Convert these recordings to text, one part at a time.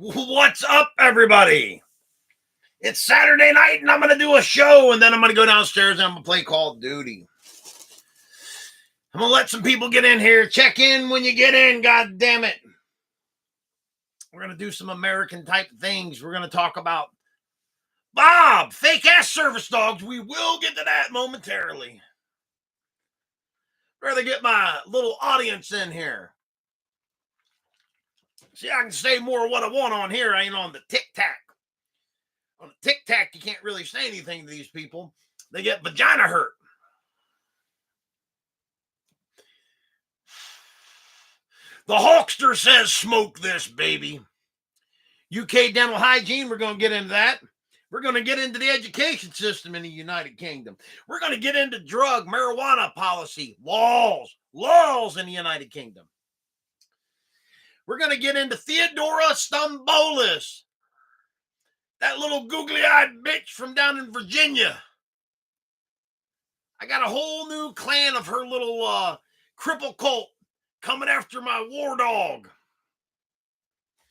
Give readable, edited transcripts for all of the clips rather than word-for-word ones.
What's up, everybody? It's Saturday night, and I'm going to do a show, and then I'm going to go downstairs and I'm going to play Call of Duty. I'm going to let some people get in here. Check in when you get in, God damn it. We're going to do some American type things. We're going to talk about Bob, fake ass service dogs. We will get to that momentarily. I'd rather get my little audience in here. See, I can say more of what I want on here. I ain't on the tic-tac. On the tic-tac, you can't really say anything to these people. They get vagina hurt. The Hawkster says, smoke this, baby. UK dental hygiene, we're going to get into that. We're going to get into the education system in the United Kingdom. We're going to get into drug, marijuana policy, laws in the United Kingdom. We're going to get into Theodora Stambolis, that little googly-eyed bitch from down in Virginia. I got a whole new clan of her little cripple cult coming after my war dog.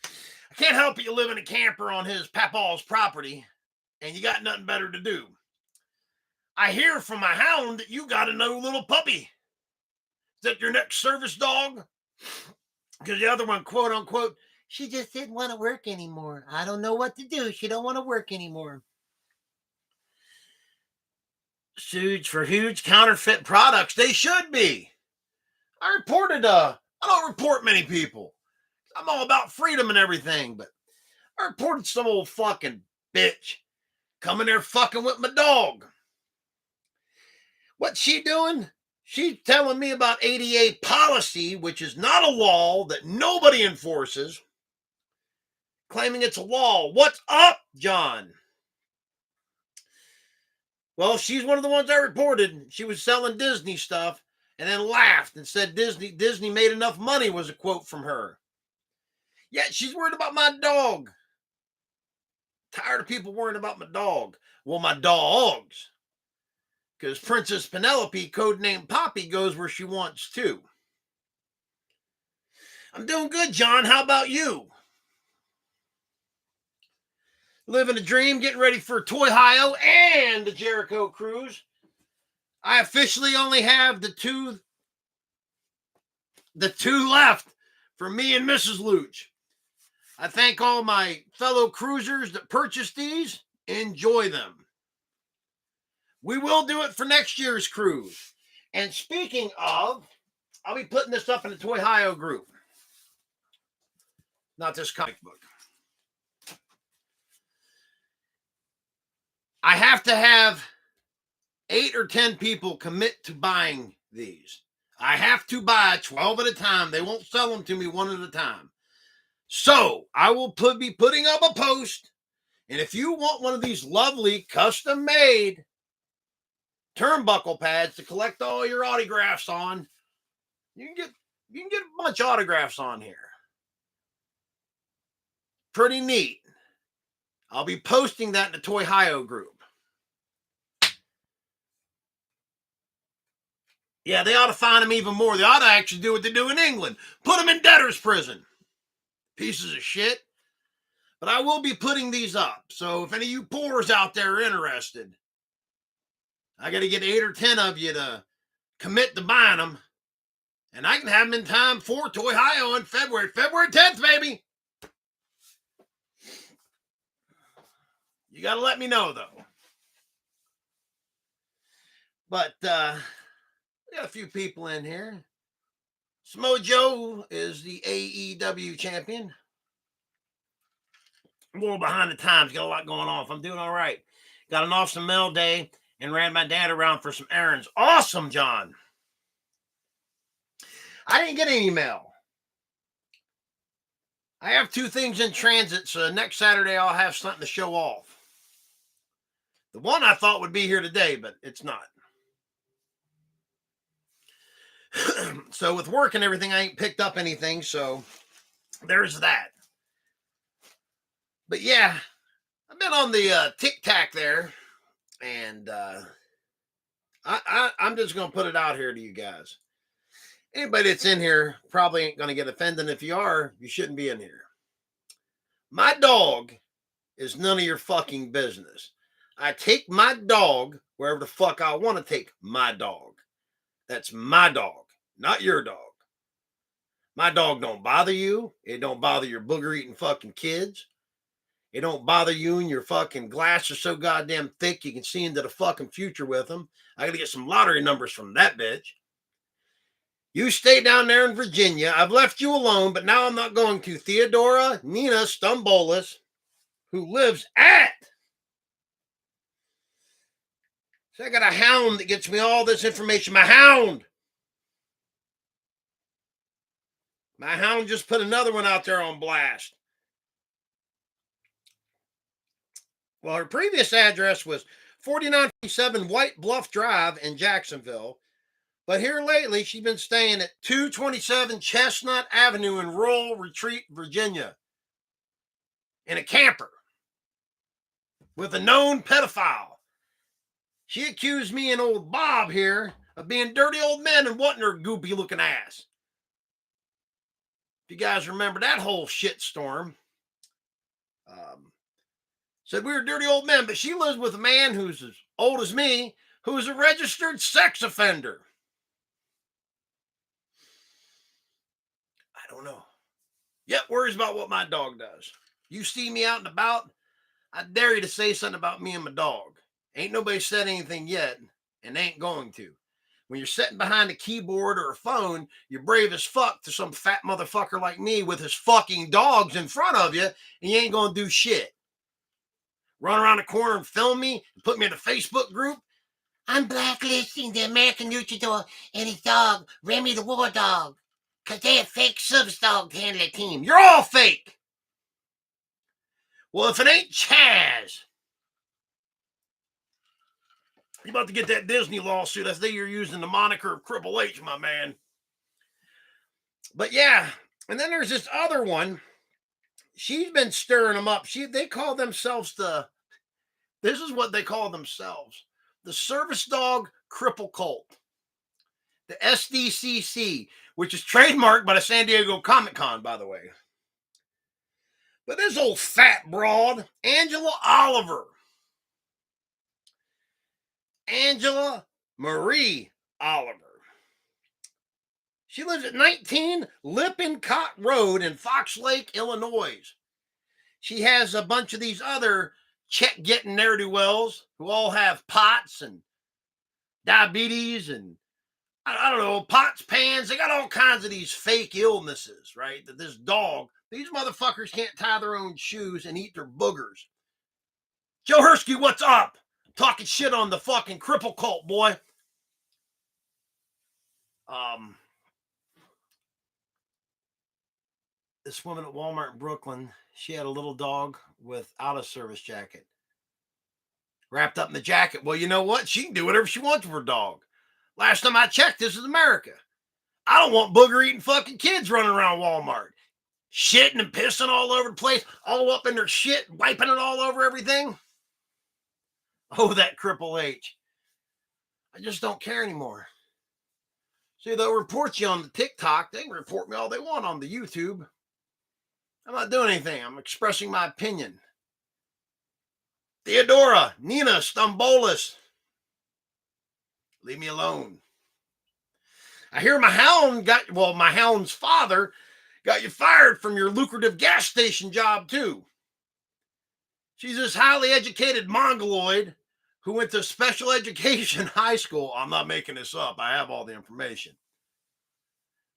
I can't help it, you live in a camper on his papaw's property and you got nothing better to do. I hear from my hound that you got a new little puppy. Is that your next service dog? Because the other one, quote unquote, she just didn't want to work anymore. I don't know what to do. She don't want to work anymore. Sued for huge counterfeit products. They should be. I don't report many people. I'm all about freedom and everything, but I reported some old fucking bitch coming there fucking with my dog. What's she doing? She's telling me about ADA policy, which is not a law that nobody enforces, claiming it's a law. What's up, John? Well, she's one of the ones I reported. She was selling Disney stuff and then laughed and said Disney made enough money, was a quote from her. Yet she's worried about my dog. Tired of people worrying about my dog. Well, my dogs. Because Princess Penelope, codenamed Poppy, goes where she wants to. I'm doing good, John. How about you? Living a dream, getting ready for Toy Hio and the Jericho Cruise. I officially only have the two left for me and Mrs. Luch. I thank all my fellow cruisers that purchased these. Enjoy them. We will do it for next year's cruise. And speaking of, I'll be putting this up in the Toy Hio group. Not this comic book. I have to have 8 or 10 people commit to buying these. I have to buy 12 at a time. They won't sell them to me one at a time. So I will be putting up a post. And if you want one of these lovely custom-made turnbuckle pads to collect all your autographs on, you can get a bunch of autographs on here. Pretty neat. I'll be posting that in the Toy Hio group. Yeah, they ought to fine them even more. They ought to actually do what they do in England. Put them in debtor's prison. Pieces of shit. But I will be putting these up. So if any of you poors out there are interested, I got to get 8 or 10 of you to commit to buying them. And I can have them in time for Toy Hio in February. February 10th, baby. You got to let me know, though. But we got a few people in here. Samoa Joe is the AEW champion. I'm a little behind the times. Got a lot going on. I'm doing all right. Got an awesome mail day and ran my dad around for some errands. Awesome, John. I didn't get any email. I have 2 things in transit, so next Saturday I'll have something to show off. The one I thought would be here today, but it's not. So with work and everything, I ain't picked up anything, so there's that. But yeah, I've been on the tic-tac there, and I'm just going to put it out here to you guys. Anybody that's in here probably ain't going to get offended. If you are, you shouldn't be in here. My dog is none of your fucking business. I take my dog wherever the fuck I want to take my dog. That's my dog, not your dog. My dog don't bother you. It don't bother your booger eating fucking kids. It don't bother you and your fucking glasses so goddamn thick you can see into the fucking future with them. I gotta get some lottery numbers from that bitch. You stay down there in Virginia. I've left you alone, but now I'm not going to. Theodora Nina Stumbolis, who lives at. So I got a hound that gets me all this information. My hound. My hound just put another one out there on blast. Well, her previous address was 4947 White Bluff Drive in Jacksonville. But here lately, she's been staying at 227 Chestnut Avenue in Rural Retreat, Virginia, in a camper with a known pedophile. She accused me and old Bob here of being dirty old men and wanting her goopy looking ass. If you guys remember that whole shitstorm, said we were dirty old men, but she lives with a man who's as old as me, who is a registered sex offender. I don't know. Yet worries about what my dog does. You see me out and about, I dare you to say something about me and my dog. Ain't nobody said anything yet, and they ain't going to. When you're sitting behind a keyboard or a phone, you're brave as fuck to some fat motherfucker like me with his fucking dogs in front of you, and you ain't gonna do shit. Run around the corner and film me and put me in a Facebook group. I'm blacklisting the American Luchador and his dog, Remy the War Dog, because they a fake service dog to handle the team. You're all fake. Well, if it ain't Chaz, you about to get that Disney lawsuit. I think you're using the moniker of Triple H, my man. But yeah, and then there's this other one. She's been stirring them up. They call themselves this is what they call themselves, the Service Dog Cripple Cult, the SDCC, which is trademarked by the San Diego Comic Con, by the way. But this old fat broad, Angela Marie Oliver. She lives at 19 Lippincott Road in Fox Lake, Illinois. She has a bunch of these other check-getting ne'er-do-wells who all have POTS and diabetes and, I don't know, POTS, PANS. They got all kinds of these fake illnesses, right? That this dog, these motherfuckers can't tie their own shoes and eat their boogers. Joe Hersky, what's up? Talking shit on the fucking cripple cult, boy. This woman at Walmart in Brooklyn, she had a little dog without a service jacket. Wrapped up in the jacket. Well, you know what? She can do whatever she wants with her dog. Last time I checked, this is America. I don't want booger eating fucking kids running around Walmart. Shitting and pissing all over the place, all up in their shit, wiping it all over everything. Oh, that Triple H. I just don't care anymore. See, they'll report you on the TikTok. They can report me all they want on the YouTube. I'm not doing anything. I'm expressing my opinion. Theodora Nina Stumbolis. Leave me alone. I hear my hound's father got you fired from your lucrative gas station job, too. She's this highly educated mongoloid who went to special education high school. I'm not making this up. I have all the information.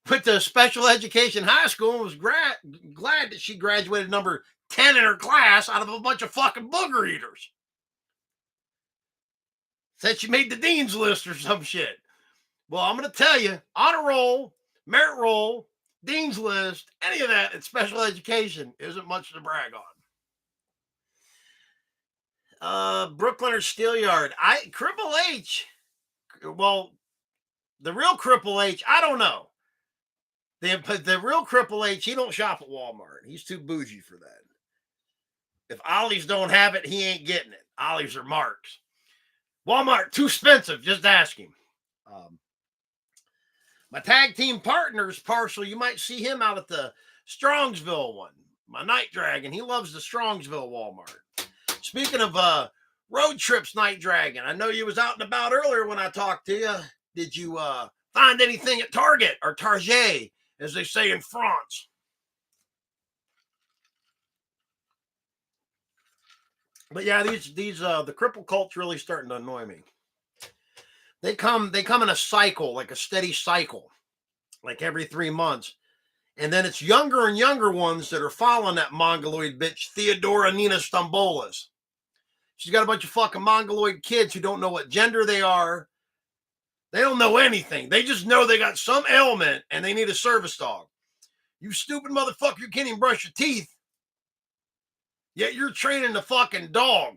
Went to special education high school and was glad that she graduated number 10 in her class out of a bunch of fucking booger eaters. Said she made the dean's list or some shit. Well, I'm going to tell you, honor roll, merit roll, dean's list, any of that in special education isn't much to brag on. Brooklyn or Steelyard. Triple H. Well, the real Triple H, I don't know. The real Triple H, he don't shop at Walmart. He's too bougie for that. If Ollie's don't have it, he ain't getting it. Ollie's or Marks. Walmart, too expensive. Just ask him. My tag team partner's partial. You might see him out at the Strongsville one. My Night Dragon. He loves the Strongsville Walmart. Speaking of road trips, Night Dragon, I know you was out and about earlier when I talked to you. Did you find anything at Target or Target, as they say in France? But yeah, these the cripple cult's really starting to annoy me. They come in a cycle, like a steady cycle, like every 3 months. And then it's younger and younger ones that are following that mongoloid bitch, Theodora Nina Stambolis. She's got a bunch of fucking mongoloid kids who don't know what gender they are. They don't know anything. They just know they got some ailment and they need a service dog. You stupid motherfucker, you can't even brush your teeth. Yet you're training the fucking dog.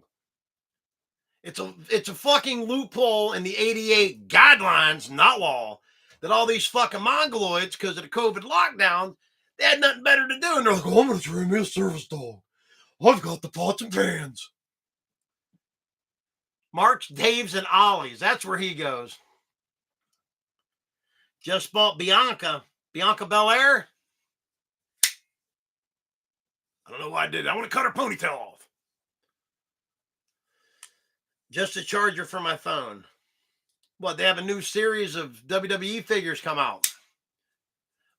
It's a fucking loophole in the 88 guidelines, not law, that all these fucking mongoloids, because of the COVID lockdown, they had nothing better to do. And they're like, oh, I'm going to train me a service dog. I've got the pots and pans. Mark's, Dave's, and Ollie's. That's where he goes. Just bought Bianca Belair. I don't know why I did it. I want to cut her ponytail off. Just a charger for my phone. What, they have a new series of WWE figures come out.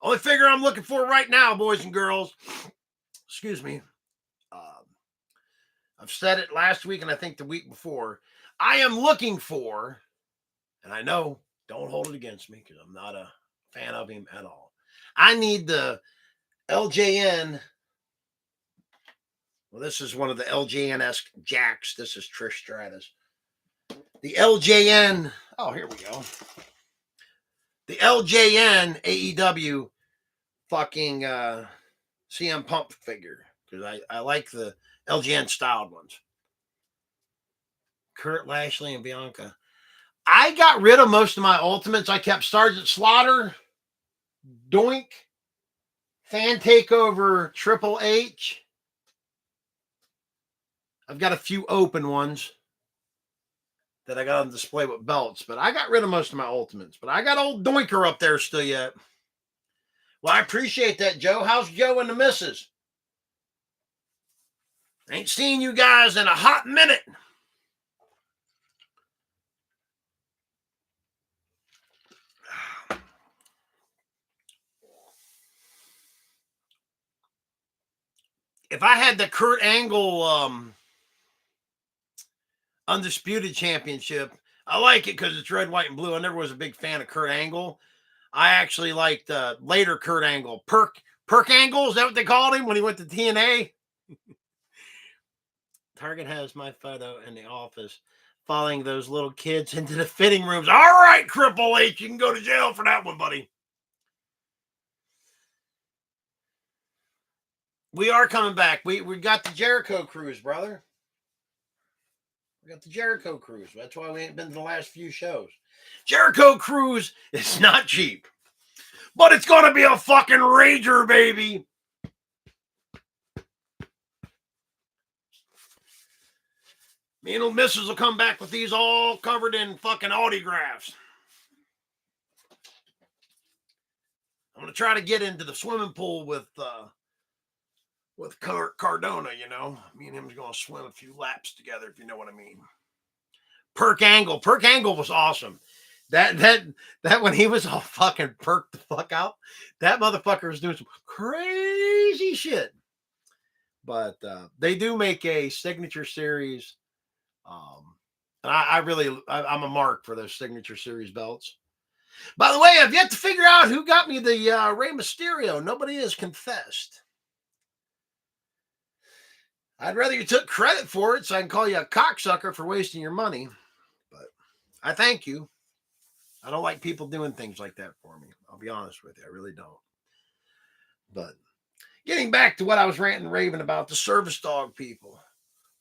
Only figure I'm looking for right now, boys and girls. Excuse me. I've said it last week and I think the week before. I am looking for, and I know, don't hold it against me because I'm not a fan of him at all. I need the LJN. Well, this is one of the LJN-esque jacks. This is Trish Stratus. The LJN. Oh, here we go. The LJN AEW fucking CM Punk figure. Because I like the LJN styled ones. Kurt Lashley and Bianca. I got rid of most of my ultimates. I kept Sergeant Slaughter, Doink, Fan Takeover, Triple H. I've got a few open ones that I got on display with belts, but I got rid of most of my ultimates. But I got old Doinker up there still yet. Well, I appreciate that, Joe. How's Joe and the missus? Ain't seen you guys in a hot minute. If I had the Kurt Angle Undisputed Championship, I like it because it's red, white, and blue. I never was a big fan of Kurt Angle. I actually liked later Kurt Angle. Perk Angle, is that what they called him when he went to TNA? Target has my photo in the office following those little kids into the fitting rooms. All right, Triple H, you can go to jail for that one, buddy. We are coming back. We got the Jericho cruise, brother. We got the Jericho cruise. That's why we ain't been to the last few shows. Jericho cruise is not cheap, but it's going to be a fucking rager, baby. Me and old missus will come back with these all covered in fucking autographs. I'm going to try to get into the swimming pool with Cardona, you know. Me and him's going to swim a few laps together, if you know what I mean. Perk Angle was awesome. That when he was all fucking perked the fuck out, that motherfucker was doing some crazy shit. But they do make a signature series. And I'm a mark for those signature series belts. By the way, I've yet to figure out who got me the Rey Mysterio. Nobody has confessed. I'd rather you took credit for it so I can call you a cocksucker for wasting your money. But I thank you. I don't like people doing things like that for me. I'll be honest with you. I really don't. But getting back to what I was ranting and raving about, the service dog people.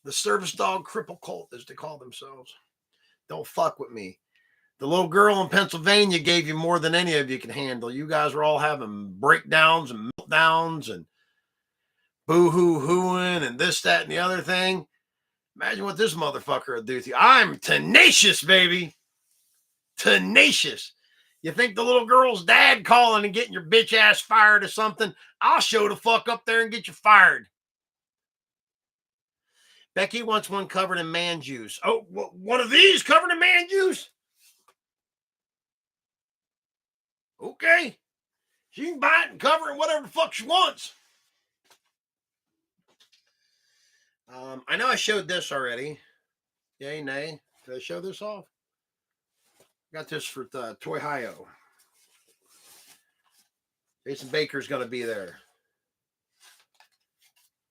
The service dog cripple cult, as they call themselves. Don't fuck with me. The little girl in Pennsylvania gave you more than any of you can handle. You guys were all having breakdowns and meltdowns and boo-hoo-hooing and this, that, and the other thing. Imagine what this motherfucker will do to you. I'm tenacious, baby. Tenacious. You think the little girl's dad calling and getting your bitch ass fired or something? I'll show the fuck up there and get you fired. Becky wants one covered in man juice. Oh, one of these covered in man juice? Okay. She can buy it and cover it whatever the fuck she wants. I know I showed this already. Yay, nay. Did I show this off? Got this for Toy Hio. Jason Baker's going to be there.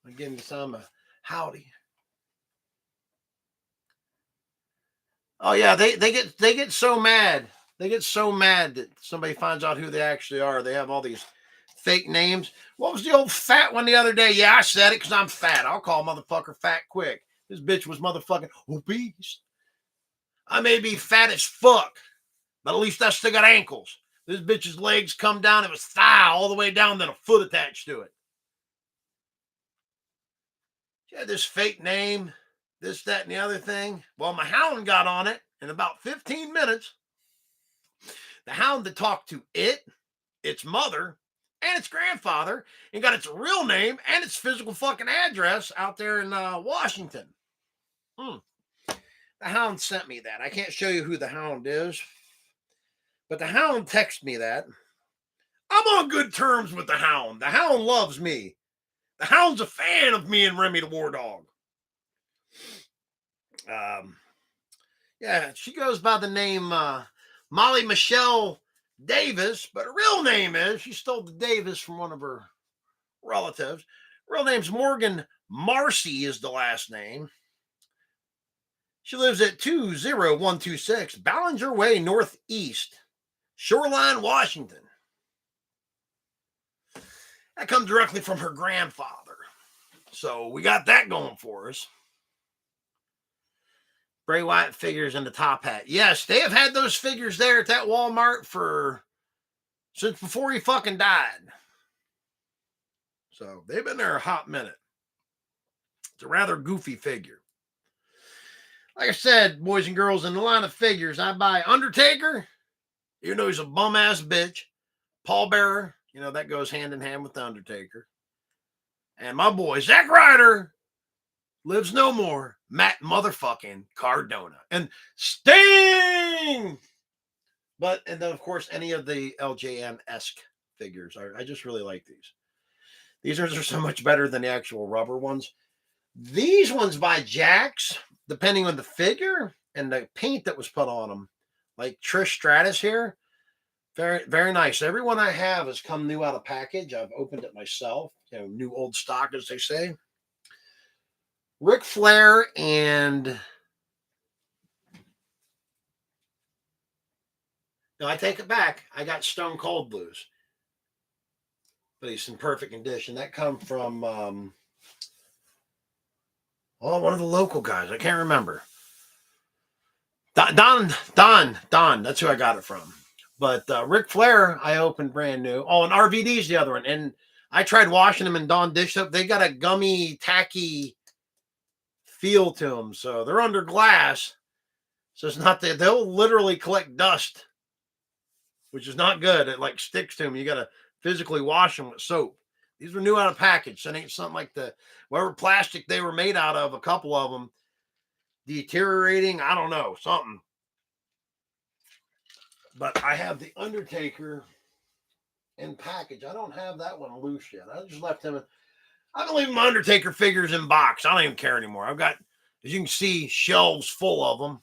I'm giving some howdy. Oh yeah, they get so mad. They get so mad that somebody finds out who they actually are. They have all these fake names. What was the old fat one the other day? Yeah, I said it because I'm fat. I'll call motherfucker fat quick. This bitch was motherfucking obese. I may be fat as fuck, but at least I still got ankles. This bitch's legs come down. It was thigh all the way down, then a foot attached to it. She had this fake name, this, that, and the other thing. Well, my hound got on it in about 15 minutes. The hound that talked to it, its mother, and its grandfather, and got its real name and its physical fucking address out there in Washington. The hound sent me that. I can't show you who the hound is, but the hound texted me that. I'm on good terms with the hound. The hound loves me. The hound's a fan of me and Remy the War Dog. Yeah, she goes by the name Molly Michelle Davis, but her real name is, she stole the Davis from one of her relatives. Real name's Morgan Marcy is the last name. She lives at 20126 Ballinger Way Northeast, Shoreline, Washington. That comes directly from her grandfather. So we got that going for us. Bray Wyatt figures in the top hat. Yes, they have had those figures there at that Walmart since before he fucking died. So they've been there a hot minute. It's a rather goofy figure. Like I said, boys and girls, in the line of figures, I buy Undertaker, even though he's a bum ass bitch. Paul Bearer, that goes hand in hand with the Undertaker. And my boy, Zack Ryder, lives no more, Matt motherfucking Cardona. And Sting! And then, of course, any of the LJN-esque figures. I just really like these. These are so much better than the actual rubber ones. These ones by Jan.6, depending on the figure and the paint that was put on them, like Trish Stratus here, very, very nice. Every one I have has come new out of package. I've opened it myself. New old stock, as they say. Ric Flair and... No, I take it back. I got Stone Cold Blues. But he's in perfect condition. That come from... one of the local guys. I can't remember. Don. That's who I got it from. But Ric Flair, I opened brand new. Oh, and RVD's the other one. And I tried washing them in Dawn dish soap. They got a gummy, tacky feel to them. So they're under glass. So it's not that they'll literally collect dust, which is not good. It like sticks to them. You got to physically wash them with soap. These were new out of package. So it ain't something like whatever plastic they were made out of, a couple of them deteriorating. I don't know, something. But I have the Undertaker in package. I don't have that one loose yet. I just left him. I've been leaving my Undertaker figures in box. I don't even care anymore. I've got, as you can see, shelves full of them.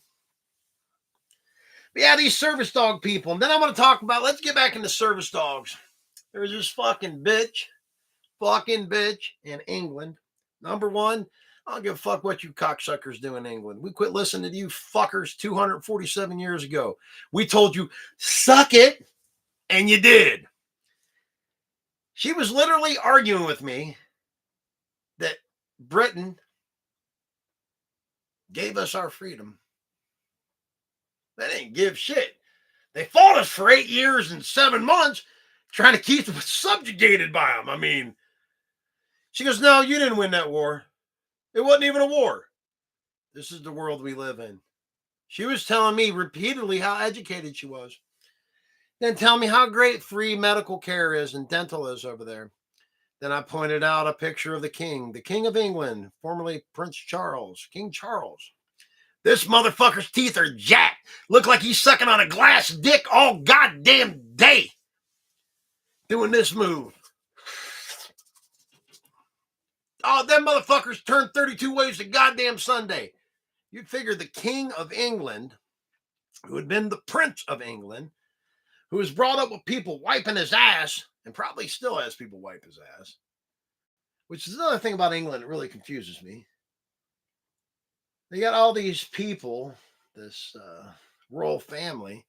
But yeah, these service dog people. And then I'm going to talk about, let's get back into service dogs. There's this fucking bitch in England. Number one, I don't give a fuck what you cocksuckers do in England. We quit listening to you fuckers 247 years ago. We told you, suck it, and you did. She was literally arguing with me that Britain gave us our freedom. They didn't give shit. They fought us for 8 years and 7 months trying to keep us subjugated by them. I mean, she goes, no, you didn't win that war. It wasn't even a war. This is the world we live in. She was telling me repeatedly how educated she was. Then tell me how great free medical care is and dental is over there. Then I pointed out a picture of the King of England, formerly Prince Charles, King Charles. This motherfucker's teeth are jacked. Look like he's sucking on a glass dick all goddamn day doing this move. Oh, them motherfuckers turned 32 ways to goddamn Sunday. You'd figure the King of England, who had been the Prince of England, who was brought up with people wiping his ass, and probably still has people wipe his ass, which is another thing about England that really confuses me. They got all these people, this royal family,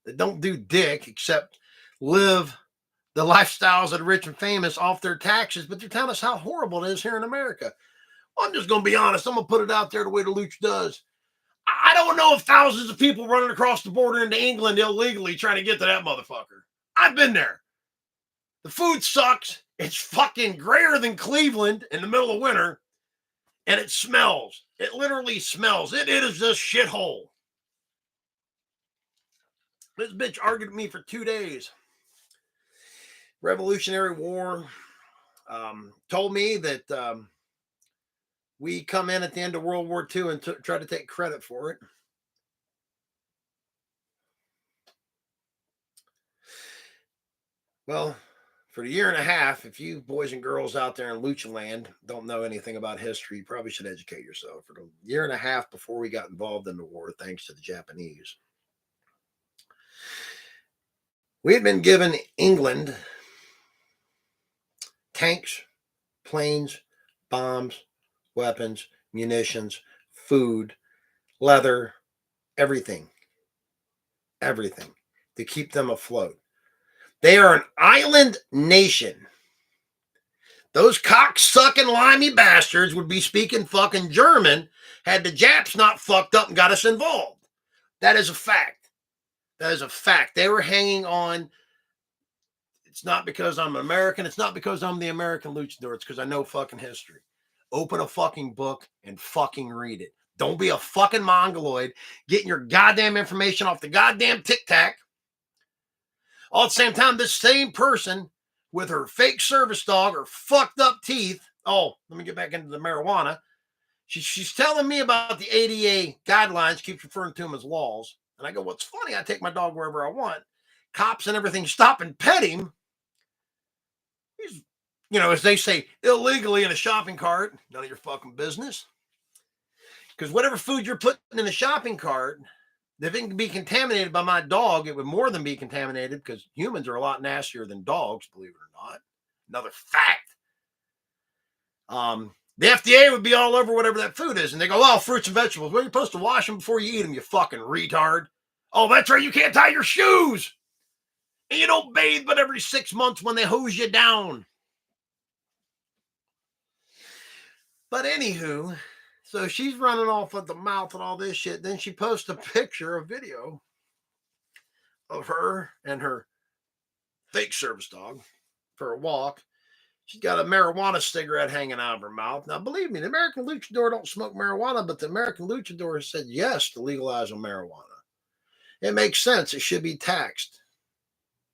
that don't do dick except live the lifestyles of the rich and famous off their taxes, but they're telling us how horrible it is here in America. Well, I'm just going to be honest. I'm going to put it out there the way the Luch does. I don't know if thousands of people running across the border into England illegally trying to get to that motherfucker. I've been there. The food sucks. It's fucking grayer than Cleveland in the middle of winter. And it smells. It literally smells. It is a shithole. This bitch argued with me for 2 days. Revolutionary War. Told me that we come in at the end of World War II and try to take credit for it. Well, for the year and a half, if you boys and girls out there in Lucha Land don't know anything about history, you probably should educate yourself. For the year and a half before we got involved in the war, thanks to the Japanese, we had been given England tanks, planes, bombs, weapons, munitions, food, leather, everything to keep them afloat. They are an island nation. Those cock-sucking, limey bastards would be speaking fucking German had the Japs not fucked up and got us involved. That is a fact. That is a fact. They were hanging on. It's not because I'm American. It's not because I'm the American luchador. It's because I know fucking history. Open a fucking book and fucking read it. Don't be a fucking mongoloid getting your goddamn information off the goddamn tic-tac. All at the same time, this same person with her fake service dog or fucked up teeth. Oh, let me get back into the marijuana. She's telling me about the ADA guidelines, keeps referring to them as laws. And I go, what's funny, I take my dog wherever I want. Cops and everything stop and pet him. He's, as they say, illegally in a shopping cart. None of your fucking business. Because whatever food you're putting in the shopping cart, if it can be contaminated by my dog, it would more than be contaminated because humans are a lot nastier than dogs, believe it or not. Another fact. The FDA would be all over whatever that food is. And they go, oh, fruits and vegetables. Well, you're supposed to wash them before you eat them, you fucking retard. Oh, that's right. You can't tie your shoes. And you don't bathe but every 6 months when they hose you down. But anywho, so she's running off at the mouth and all this shit. Then she posts a picture, a video of her and her fake service dog for a walk. She's got a marijuana cigarette hanging out of her mouth. Now, believe me, the American luchador don't smoke marijuana, but the American luchador has said yes to legalizing marijuana. It makes sense. It should be taxed.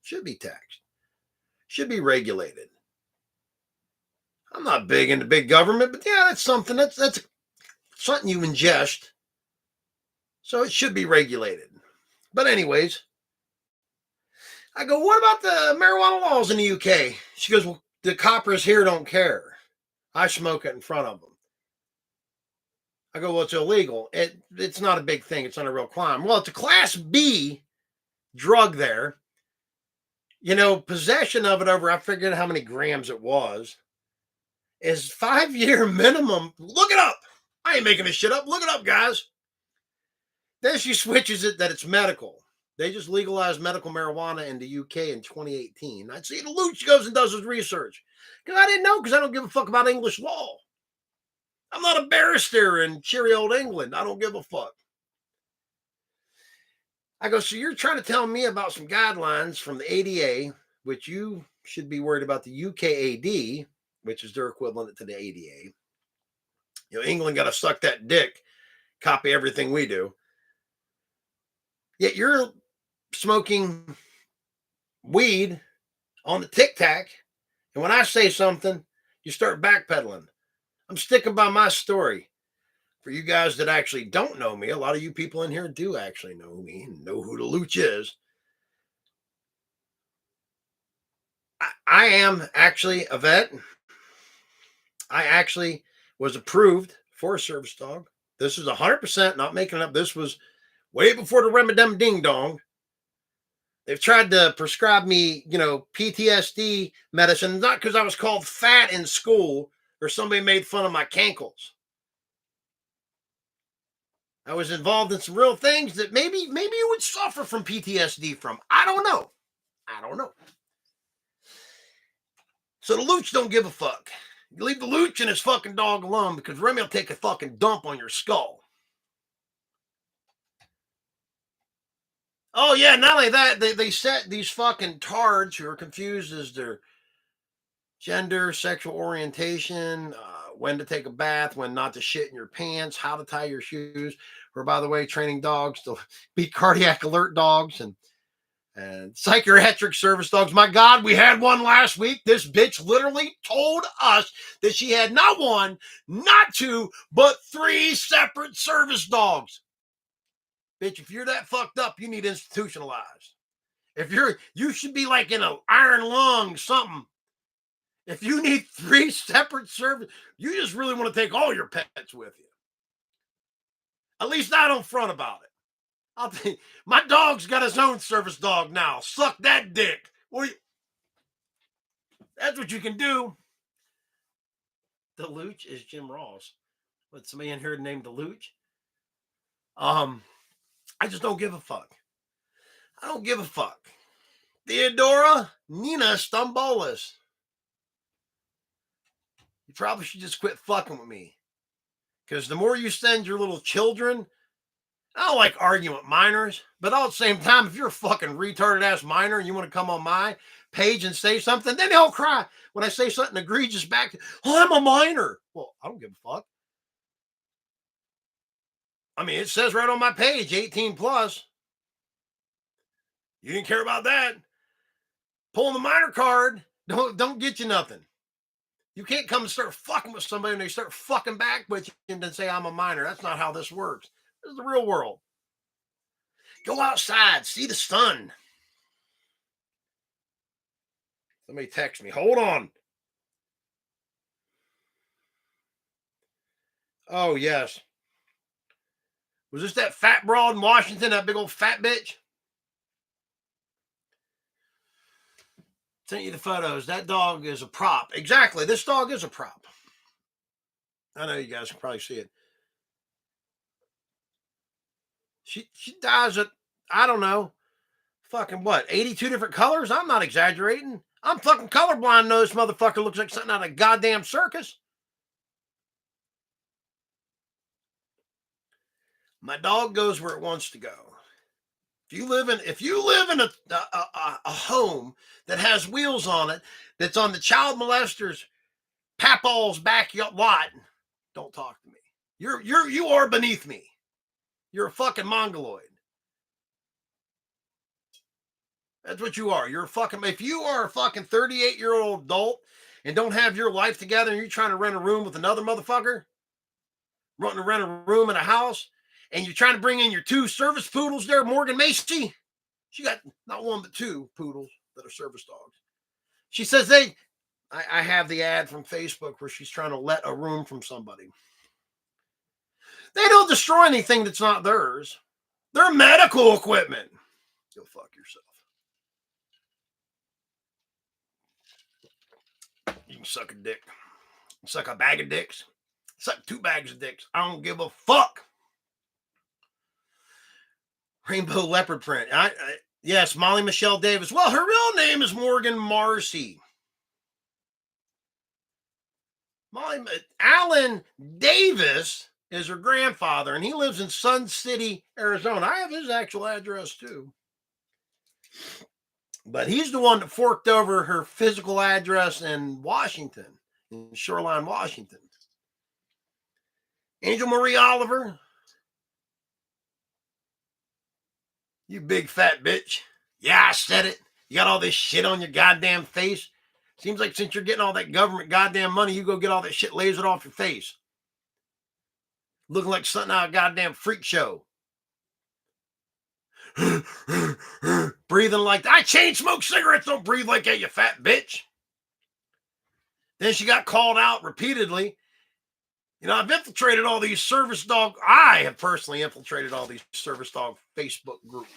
Should be taxed. Should be regulated. I'm not big into big government, but yeah, that's something. That's something you ingest. So it should be regulated. But anyways, I go, what about the marijuana laws in the UK? She goes, well, the coppers here don't care. I smoke it in front of them. I go, well, it's illegal. It's not a big thing. It's not a real crime. Well, it's a class B drug there. Possession of it over, I forget how many grams it was, is 5-year minimum. Look it up. I ain't making this shit up. Look it up, guys. Then she switches it that it's medical. They just legalized medical marijuana in the UK in 2018. I'd see the Luch goes and does his research. Because I didn't know, because I don't give a fuck about English law. I'm not a barrister in cheery old England. I don't give a fuck. I go, so you're trying to tell me about some guidelines from the ADA, which you should be worried about the UKAD, which is their equivalent to the ADA. England got to suck that dick, copy everything we do. Yet you're smoking weed on the Tic Tac, and when I say something, you start backpedaling. I'm sticking by my story. For you guys that actually don't know me, a lot of you people in here do actually know me and know who the Looch is. I am actually a vet. I actually was approved for a service dog. This is 100% not making it up. This was way before the Remadem Ding Dong. They've tried to prescribe me, PTSD medicine, not because I was called fat in school or somebody made fun of my cankles. I was involved in some real things that maybe you would suffer from PTSD from. I don't know. So the Looch don't give a fuck. You leave the Looch and his fucking dog alone because Remy will take a fucking dump on your skull. Oh yeah, not only that, they set these fucking tards who are confused as their gender, sexual orientation, when to take a bath, when not to shit in your pants, how to tie your shoes. We're, by the way, training dogs to be cardiac alert dogs and psychiatric service dogs. My God, we had one last week. This bitch literally told us that she had not one, not two, but 3 separate service dogs. Bitch, if you're that fucked up, you need institutionalized. You should be like in an iron lung, something. If you need 3 separate service, you just really want to take all your pets with you. At least I don't front about it. I'll think my dog's got his own service dog now. Suck that dick. That's what you can do. The Looch is Jim Ross. But somebody in here named the Looch. I just don't give a fuck. I don't give a fuck. Theodora Nina Stambolis. You probably should just quit fucking with me. Because the more you send your little children, I don't like arguing with minors, but all at the same time, if you're a fucking retarded ass minor and you want to come on my page and say something, then they'll cry when I say something egregious back. Oh, I'm a minor. Well, I don't give a fuck. I mean, it says right on my page, 18 plus. You didn't care about that. Pulling the minor card don't get you nothing. You can't come and start fucking with somebody and they start fucking back with you and then say I'm a minor. That's not how this works. This is the real world. Go outside, see the sun. Somebody text me. Hold on. Oh, yes. Was this that fat broad in Washington, that big old fat bitch? Sent you the photos. That dog is a prop. Exactly. This dog is a prop. I know you guys can probably see it. She dyes it, I don't know, fucking what, 82 different colors? I'm not exaggerating. I'm fucking colorblind. No, this motherfucker looks like something out of a goddamn circus. My dog goes where it wants to go. If you live in a home that has wheels on it, that's on the child molester's papaw's backyard lot, don't talk to me. You are beneath me. You're a fucking mongoloid. That's what you are. You're a fucking. If you are a fucking 38-year-old adult and don't have your life together, and you're trying to rent a room with another motherfucker, wanting to rent a room in a house, and you're trying to bring in your 2 service poodles there, Morgan Macy. She got not 1 but 2 poodles that are service dogs. She says I have the ad from Facebook where she's trying to let a room from somebody. They don't destroy anything that's not theirs. They're medical equipment. Go fuck yourself. You can suck a dick. Suck a bag of dicks. Suck 2 bags of dicks. I don't give a fuck. Rainbow leopard print. Yes, Molly Michelle Davis. Well, her real name is Morgan Marcy. Alan Davis is her grandfather, and he lives in Sun City, Arizona. I have his actual address too. But he's the one that forked over her physical address in Washington, in Shoreline, Washington. Angel Marie Oliver. You big fat bitch. Yeah, I said it. You got all this shit on your goddamn face. Seems like since you're getting all that government goddamn money, you go get all that shit lasered off your face. Looking like something out of a goddamn freak show. Breathing like that. I chain smoke cigarettes. Don't breathe like that, you fat bitch. Then she got called out repeatedly. You know, I've infiltrated all these service dog. I have personally infiltrated all these service dog Facebook groups.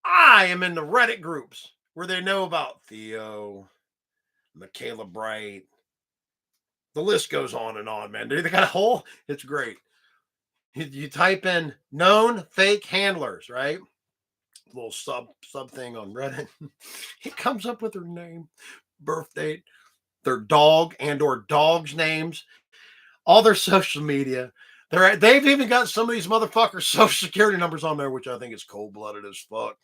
I am in the Reddit groups where they know about Theo, Michaela Bright. The list goes on and on, man. They got a whole, it's great. You type in known fake handlers, right? Little sub thing on Reddit. It comes up with their name, birth date, their dog and or dogs' names, all their social media. They've even got some of these motherfuckers' social security numbers on there, which I think is cold-blooded as fuck.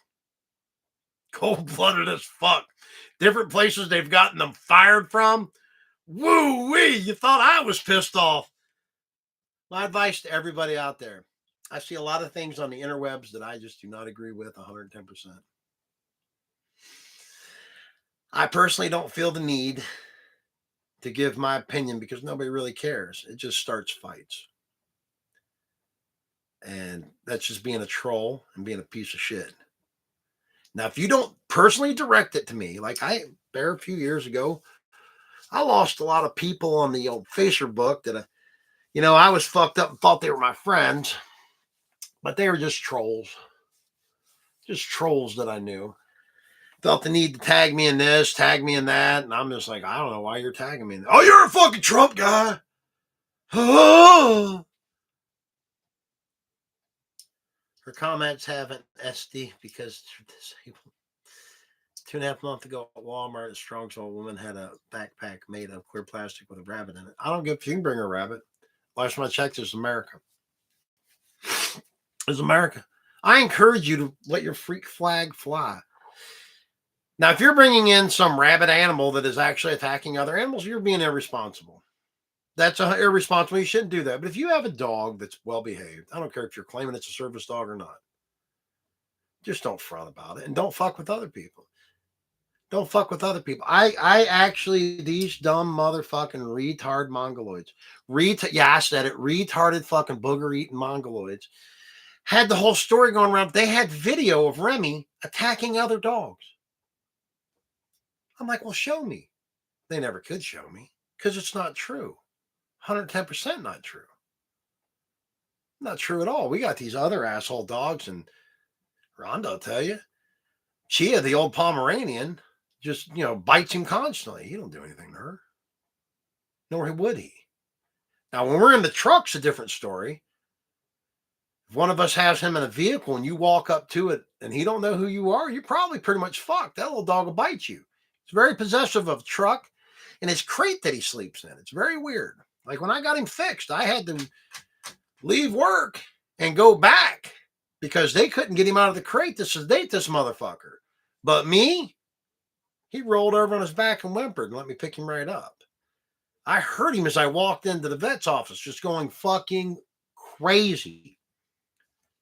Cold-blooded as fuck. Different places they've gotten them fired from. Woo-wee, you thought I was pissed off. My advice to everybody out there. I see a lot of things on the interwebs that I just do not agree with 110%. I personally don't feel the need to give my opinion because nobody really cares. It just starts fights. And that's just being a troll and being a piece of shit. Now, if you don't personally direct it to me, like a few years ago, I lost a lot of people on the old Facebook that, I was fucked up and thought they were my friends, but they were just trolls. Just trolls that I knew. Felt the need to tag me in this, tag me in that. And I'm just like, I don't know why you're tagging me. Oh, you're a fucking Trump guy. Oh. Her comments have an SD because they're disabled. 2.5 months ago at Walmart, a Strongsville woman had a backpack made of clear plastic with a rabbit in it. I don't give if you can bring a rabbit. Last time I checked, it's America. It's America. I encourage you to let your freak flag fly. Now, if you're bringing in some rabid animal that is actually attacking other animals, you're being irresponsible. That's irresponsible. You shouldn't do that. But if you have a dog that's well behaved, I don't care if you're claiming it's a service dog or not. Just don't front about it and don't fuck with other people. Don't fuck with other people. I actually, these dumb motherfucking retard mongoloids, I said it, retarded fucking booger eating mongoloids, had the whole story going around. They had video of Remy attacking other dogs. I'm like, well, show me. They never could show me because it's not true. 110% not true. Not true at all. We got these other asshole dogs, and Rhonda will tell you, Chia, the old Pomeranian, just, bites him constantly. He don't do anything to her. Nor would he. Now, when we're in the truck's a different story. If one of us has him in a vehicle and you walk up to it and he don't know who you are, you're probably pretty much fucked. That little dog will bite you. It's very possessive of the truck and his crate that he sleeps in. It's very weird. Like when I got him fixed, I had to leave work and go back because they couldn't get him out of the crate to sedate this motherfucker. But me, he rolled over on his back and whimpered and let me pick him right up. I heard him as I walked into the vet's office, just going fucking crazy,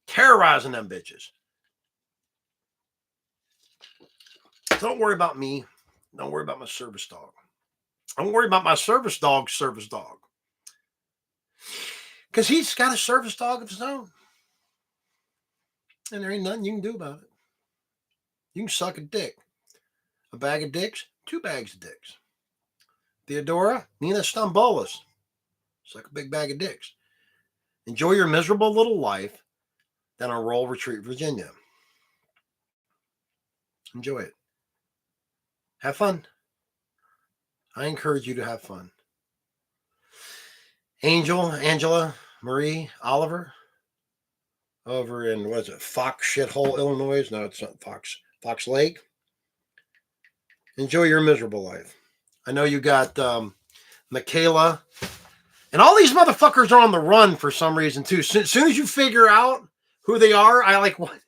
terrorizing them bitches. Don't worry about me. Don't worry about my service dog. Don't worry about my service dog. Because he's got a service dog of his own. And there ain't nothing you can do about it. You can suck a dick. A bag of dicks, 2 bags of dicks. Theodora, Nina Stambolis, suck a big bag of dicks. Enjoy your miserable little life down on Roll Retreat, Virginia. Enjoy it. Have fun. I encourage you to have fun. Angela, Marie, Oliver, over in, Fox Shithole, Illinois? No, it's not Fox Lake. Enjoy your miserable life. I know you got Michaela, and all these motherfuckers are on the run for some reason too. As soon as you figure out who they are, I like what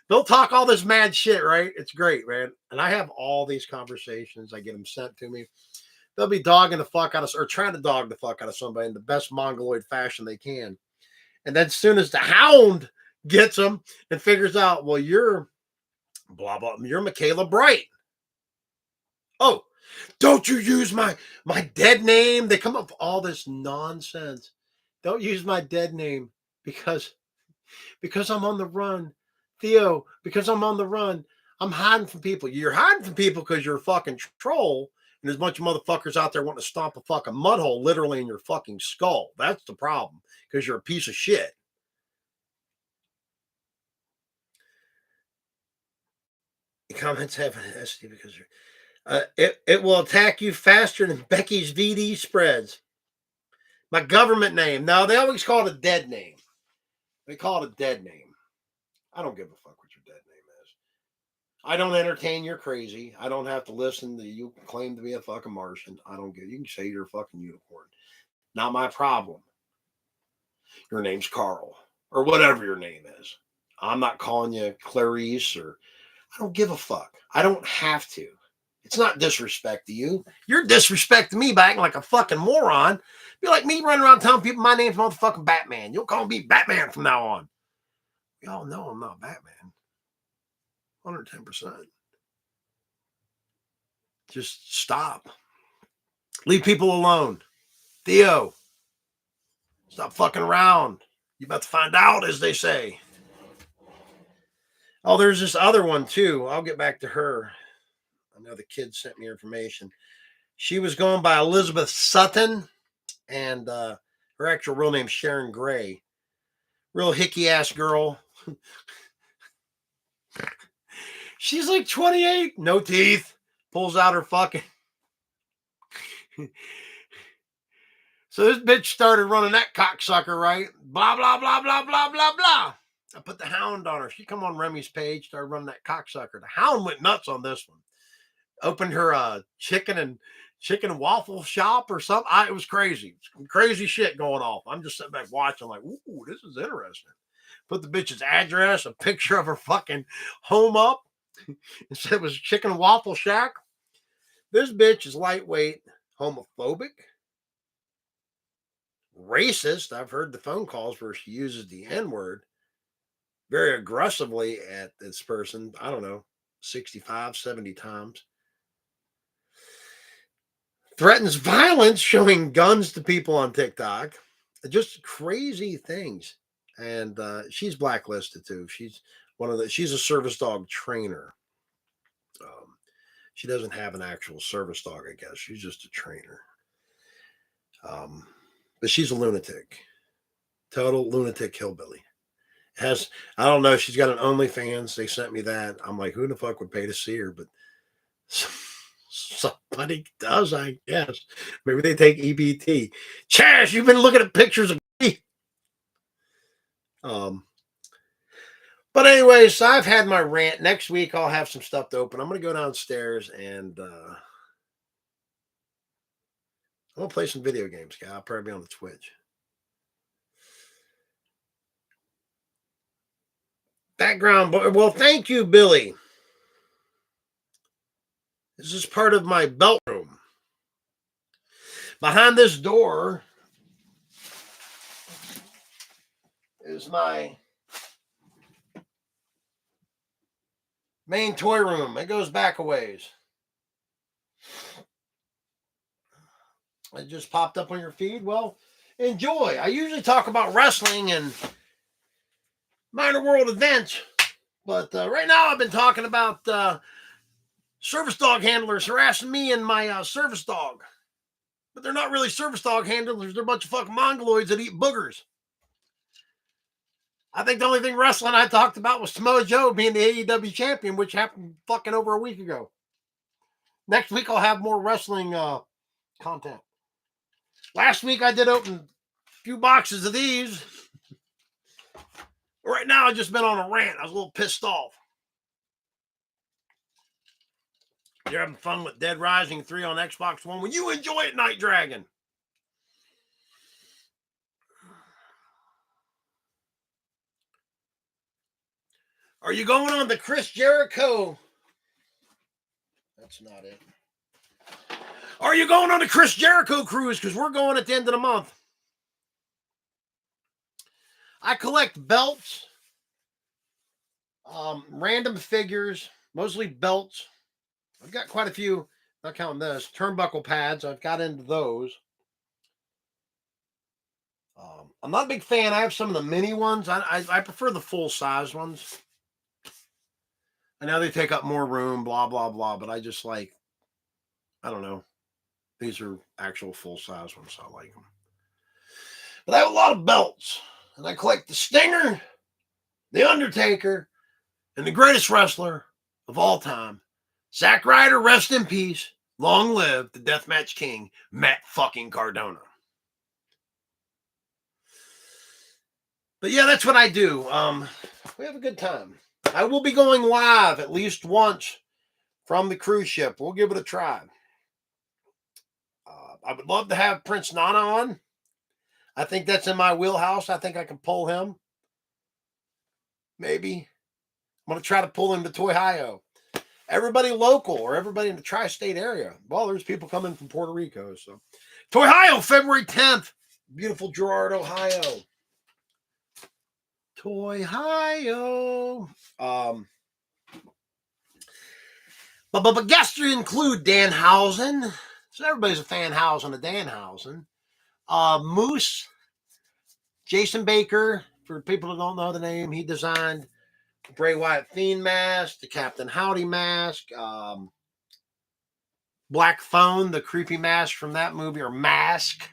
they'll talk all this mad shit, right? It's great, man. And I have all these conversations. I get them sent to me. They'll be dogging the fuck out of, or trying to dog the fuck out of somebody in the best mongoloid fashion they can. And then as soon as the hound gets them and figures out, well, you're Blah, blah. You're Michaela Bright. Oh, don't you use my dead name. They come up with all this nonsense. Don't use my dead name because I'm on the run. Theo, because I'm on the run. I'm hiding from people. You're hiding from people because you're a fucking troll. And there's a bunch of motherfuckers out there wanting to stomp a fucking mud hole literally in your fucking skull. That's the problem. Because you're a piece of shit. The comments have an SD because it will attack you faster than Becky's VD spreads. My government name. No, they always call it a dead name. They call it a dead name. I don't give a fuck what your dead name is. I don't entertain your crazy. I don't have to listen to you claim to be a fucking Martian. I don't get. You can say you're a fucking unicorn. Not my problem. Your name's Carl or whatever your name is. I'm not calling you Clarice or I don't give a fuck. I don't have to. It's not disrespect to you. You're disrespecting me by acting like a fucking moron. Be like me running around telling people my name's motherfucking Batman. You'll call me Batman from now on. Y'all know I'm not Batman. 110%. Just stop. Leave people alone. Theo, stop fucking around. You about to find out, as they say. Oh, there's this other one too. I'll get back to her. I know the kid sent me information. She was going by Elizabeth Sutton, and her actual real name's Sharon Gray. Real hickey ass girl. She's like 28, no teeth. Pulls out her fucking. So this bitch started running that cocksucker, right? Blah, blah, blah, blah, blah, blah, blah. I put the hound on her. She come on Remy's page, started running that cocksucker. The hound went nuts on this one. Opened her chicken and waffle shop or something. It was crazy. Crazy shit going off. I'm just sitting back watching like, ooh, this is interesting. Put the bitch's address, a picture of her fucking home up. And said it was Chicken and Waffle Shack. This bitch is lightweight, homophobic, racist. I've heard the phone calls where she uses the N-word very aggressively at this person. I don't know, 65, 70 times. Threatens violence, showing guns to people on TikTok. Just crazy things. And she's blacklisted too. She's a service dog trainer. She doesn't have an actual service dog, I guess. She's just a trainer. But she's a lunatic. Total lunatic hillbilly. I don't know. She's got an OnlyFans. They sent me that. I'm like, who the fuck would pay to see her? But somebody does, I guess. Maybe they take EBT. Chash, you've been looking at pictures of me. But anyways, I've had my rant. Next week, I'll have some stuff to open. I'm going to go downstairs and I'm going to play some video games. I'll probably be on the Twitch. Background. Well, thank you, Billy. This is part of my belt room. Behind this door is my main toy room. It goes back a ways. It just popped up on your feed. Well, enjoy. I usually talk about wrestling and minor world events, but right now I've been talking about service dog handlers harassing me and my service dog. But they're not really service dog handlers. They're a bunch of fucking mongoloids that eat boogers. I think the only thing wrestling I talked about was Samoa Joe being the AEW champion, which happened fucking over a week ago. Next week, I'll have more wrestling content. Last week, I did open a few boxes of these. Right now, I've just been on a rant. I was a little pissed off. You're having fun with Dead Rising 3 on Xbox One. When you enjoy it, Night Dragon. Are you going on the Chris Jericho? That's not it. Are you going on the Chris Jericho cruise? Because we're going at the end of the month. I collect belts, Random figures, mostly belts. I've got quite a few, not counting this, turnbuckle pads. I've got into those. I'm not a big fan. I have some of the mini ones. I prefer the full size ones. I know they take up more room, blah, blah, blah, but I just like, I don't know. These are actual full size ones. So I like them. But I have a lot of belts. And I collect the Stinger, the Undertaker, and the greatest wrestler of all time, Zack Ryder, rest in peace. Long live the Deathmatch King, Matt fucking Cardona. But yeah, that's what I do. We have a good time. I will be going live at least once from the cruise ship. We'll give it a try. I would love to have Prince Nana on. I think that's in my wheelhouse. I think I can pull him. Maybe. I'm going to try to pull him to Toyhio. Everybody local or everybody in the tri-state area. Well, there's people coming from Puerto Rico. So Toyhio, February 10th. Beautiful Girard, Ohio. Toyhio. But guests include Danhausen. So everybody's a Fanhausen, a Danhausen. Moose, Jason Baker, for people who don't know the name, he designed the Bray Wyatt Fiend mask, the Captain Howdy mask, Black Phone, the creepy mask from that movie, or mask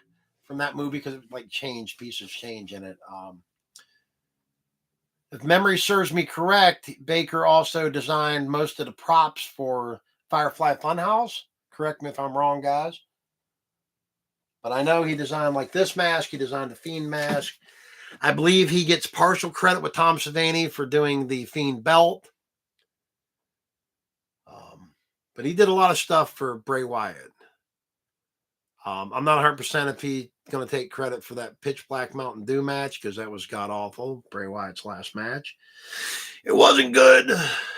from that movie, because it like changed, pieces change in it. If memory serves me correct, Baker also designed most of the props for Firefly Funhouse. Correct me if I'm wrong, guys. But I know he designed like this mask. He designed the Fiend mask. I believe he gets partial credit with Tom Savini for doing the Fiend belt. But he did a lot of stuff for Bray Wyatt. I'm not 100% if he's going to take credit for that Pitch Black Mountain Dew match, because that was god-awful. Bray Wyatt's last match. It wasn't good.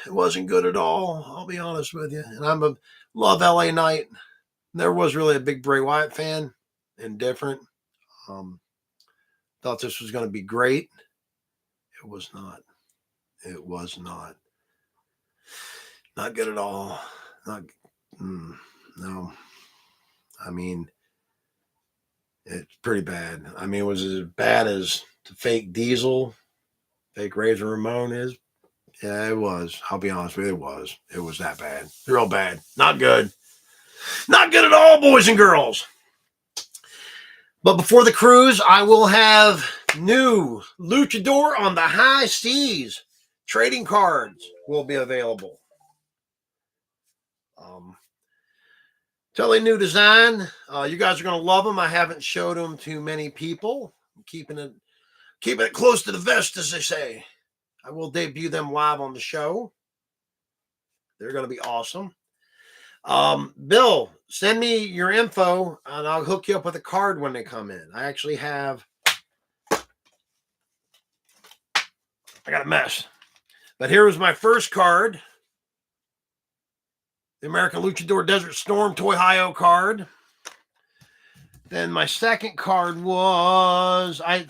It wasn't good at all. I'll be honest with you. And I'm a love LA Knight. Never was really a big Bray Wyatt fan. Indifferent. Thought this was going to be great. It was not. It was not. Not good at all. Not. No. I mean, it's pretty bad. I mean, it was as bad as the fake Diesel, fake Razor Ramon is. Yeah, it was. I'll be honest with you, it was. It was that bad. Real bad. Not good. Not good at all, boys and girls. But before the cruise, I will have new Luchador on the High Seas. Trading cards will be available. Totally new design. You guys are going to love them. I haven't showed them to many people. I'm keeping it close to the vest, as they say. I will debut them live on the show. They're going to be awesome. Bill, send me your info and I'll hook you up with a card when they come in. I actually have. I got a mess. But here was my first card. The American Luchador Desert Storm Toyhio card. Then my second card was, if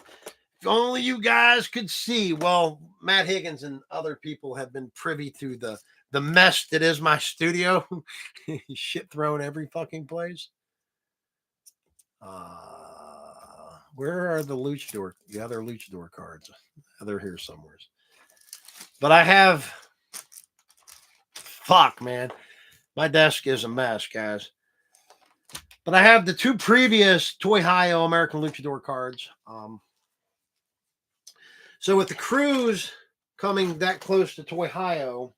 only you guys could see. Well, Matt Higgins and other people have been privy to the mess that is my studio. Shit thrown every fucking place. Where are the other Luchador cards? They're here somewhere. But I have, fuck, man. My desk is a mess, guys. But I have the two previous Toyhio American Luchador cards. So with the cruise coming that close to Toyhio,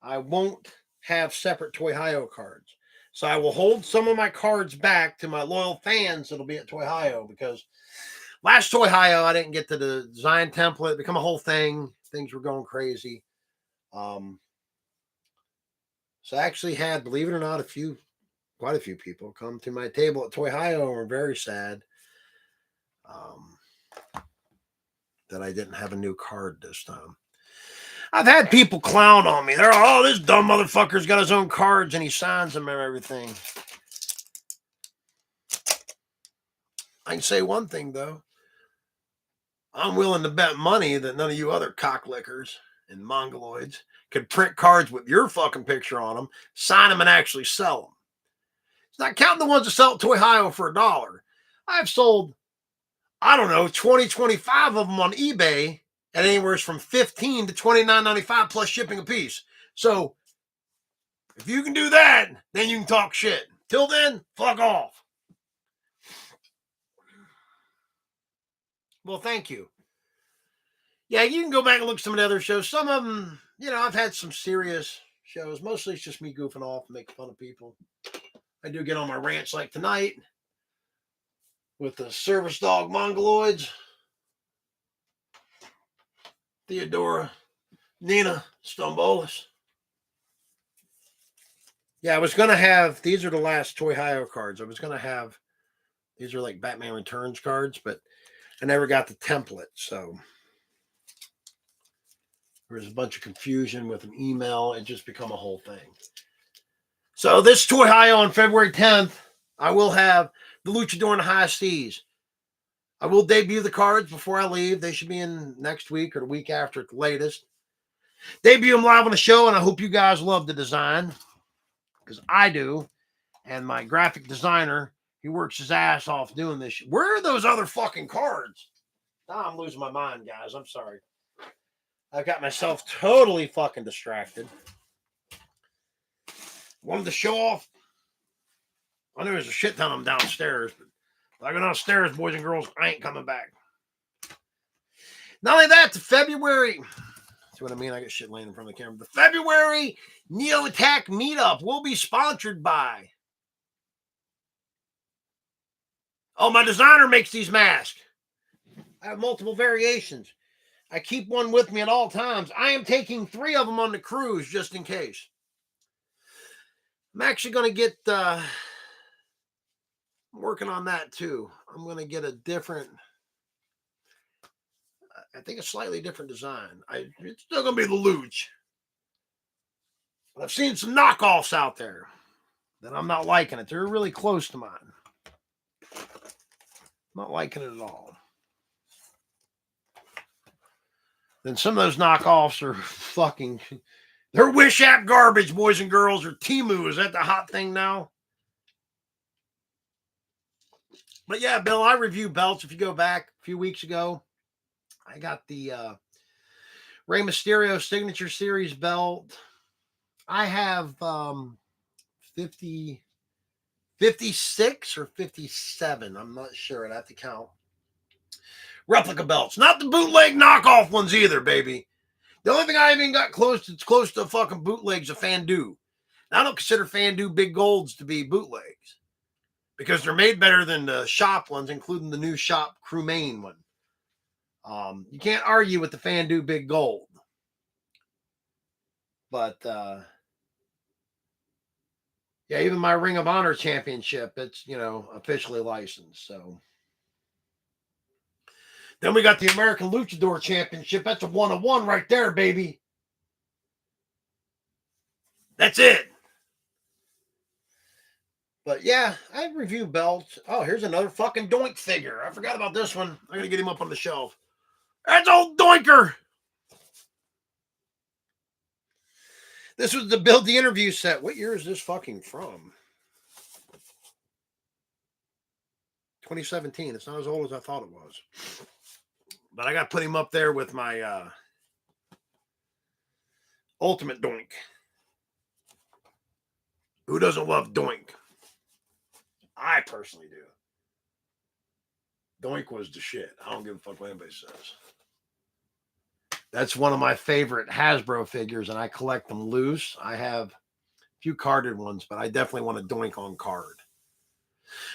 I won't have separate Toyhio cards. So I will hold some of my cards back to my loyal fans that'll be at Toyhio, because last Toyhio I didn't get to the design template, become a whole thing. Things were going crazy. So I actually had, believe it or not, quite a few people come to my table at Toyhio and were very sad that I didn't have a new card this time. I've had people clown on me. They're, oh, this dumb motherfucker's got his own cards and he signs them and everything. I can say one thing, though. I'm willing to bet money that none of you other cocklickers and Mongoloids could print cards with your fucking picture on them, sign them, and actually sell them. It's not counting the ones that sell at Toy Hio for $1. I've sold, I don't know, 20, 25 of them on eBay at anywhere from $15 to $29.95 plus shipping a piece. So if you can do that, then you can talk shit. Till then, fuck off. Well, thank you. Yeah, you can go back and look at some of the other shows. Some of them, I've had some serious shows. Mostly it's just me goofing off and making fun of people. I do get on my rants like tonight with the service dog Mongoloids. Theodora, Nina, Stombolis. Yeah, I was going to have, these are the last Toy Hio cards. I was going to have, these are like Batman Returns cards, but I never got the template. So there was a bunch of confusion with an email. It just become a whole thing. So this Toy Hio on February 10th, I will have the Luchador and the High Seas. I will debut the cards before I leave. They should be in next week or the week after at the latest. Debut them live on the show, and I hope you guys love the design, because I do. And my graphic designer, he works his ass off doing this. Where are those other fucking cards? Now I'm losing my mind, guys. I'm sorry. I got myself totally fucking distracted. Wanted to show off. I knew there's a shit ton of them downstairs, but if I go downstairs, boys and girls, I ain't coming back. Not only that, the February, see what I mean? I got shit laying in front of the camera. The February Neo Attack meetup will be sponsored by, my designer makes these masks. I have multiple variations. I keep one with me at all times. I am taking 3 of them on the cruise just in case. I'm actually going to get, I'm working on that too. I'm going to get a different, I think a slightly different design. It's still going to be the Luch. But I've seen some knockoffs out there that I'm not liking it. They're really close to mine. Not liking it at all. Then some of those knockoffs are fucking, they're Wish app garbage, boys and girls, or Temu. Is that the hot thing now? But yeah, Bill, I review belts. If you go back a few weeks ago, I got the Rey Mysterio Signature Series belt. I have 56 or 57. I'm not sure. I'd have to count. Replica belts. Not the bootleg knockoff ones either, baby. The only thing I even got close to fucking bootlegs of Fandu. I don't consider Fandu Big Golds to be bootlegs, because they're made better than the shop ones, including the new shop Crewmain one. You can't argue with the Fandu Big Gold. But yeah, even my Ring of Honor championship, it's, officially licensed. So then we got the American Luchador Championship. That's a 1-on-1 right there, baby. That's it. But yeah, I review belts. Oh, here's another fucking Doink figure. I forgot about this one. I'm going to get him up on the shelf. That's old Doinker. This was the Build the Interview set. What year is this fucking from? 2017. It's not as old as I thought it was. But I got to put him up there with my Ultimate Doink. Who doesn't love Doink? I personally do. Doink was the shit. I don't give a fuck what anybody says. That's one of my favorite Hasbro figures, and I collect them loose. I have a few carded ones, but I definitely want a Doink on card.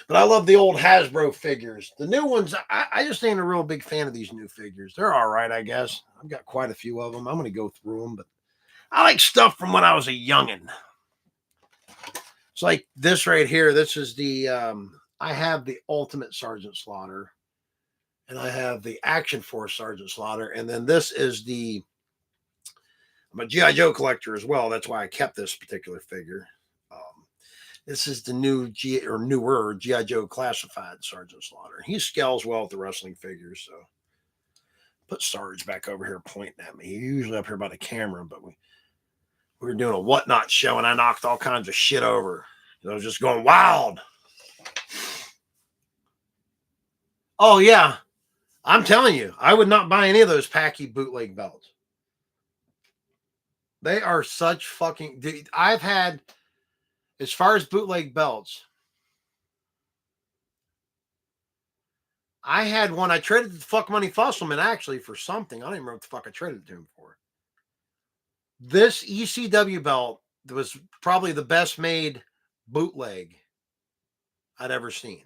But I love the old Hasbro figures. The new ones, I just ain't a real big fan of these new figures. They're all right, I guess. I've got quite a few of them. I'm going to go through them, but I like stuff from when I was a youngin'. It's like this right here. This is the, I have the Ultimate Sergeant Slaughter, and I have the Action Force Sergeant Slaughter, and then this is the, I'm a G.I. Joe collector as well. That's why I kept this particular figure. This is the newer G.I. Joe Classified Sergeant Slaughter. He scales well with the wrestling figures, so Put Sarge back over here pointing at me. He's usually up here by the camera, but we were doing a whatnot show and I knocked all kinds of shit over. I was just going wild. Oh, yeah. I'm telling you, I would not buy any of those Packy bootleg belts. They are such fucking... Dude, I've had, as far as bootleg belts, I had one. I traded the fuck Money Fusselman actually for something. I don't even remember what the fuck I traded it to him for. This ECW belt was probably the best made bootleg I'd ever seen.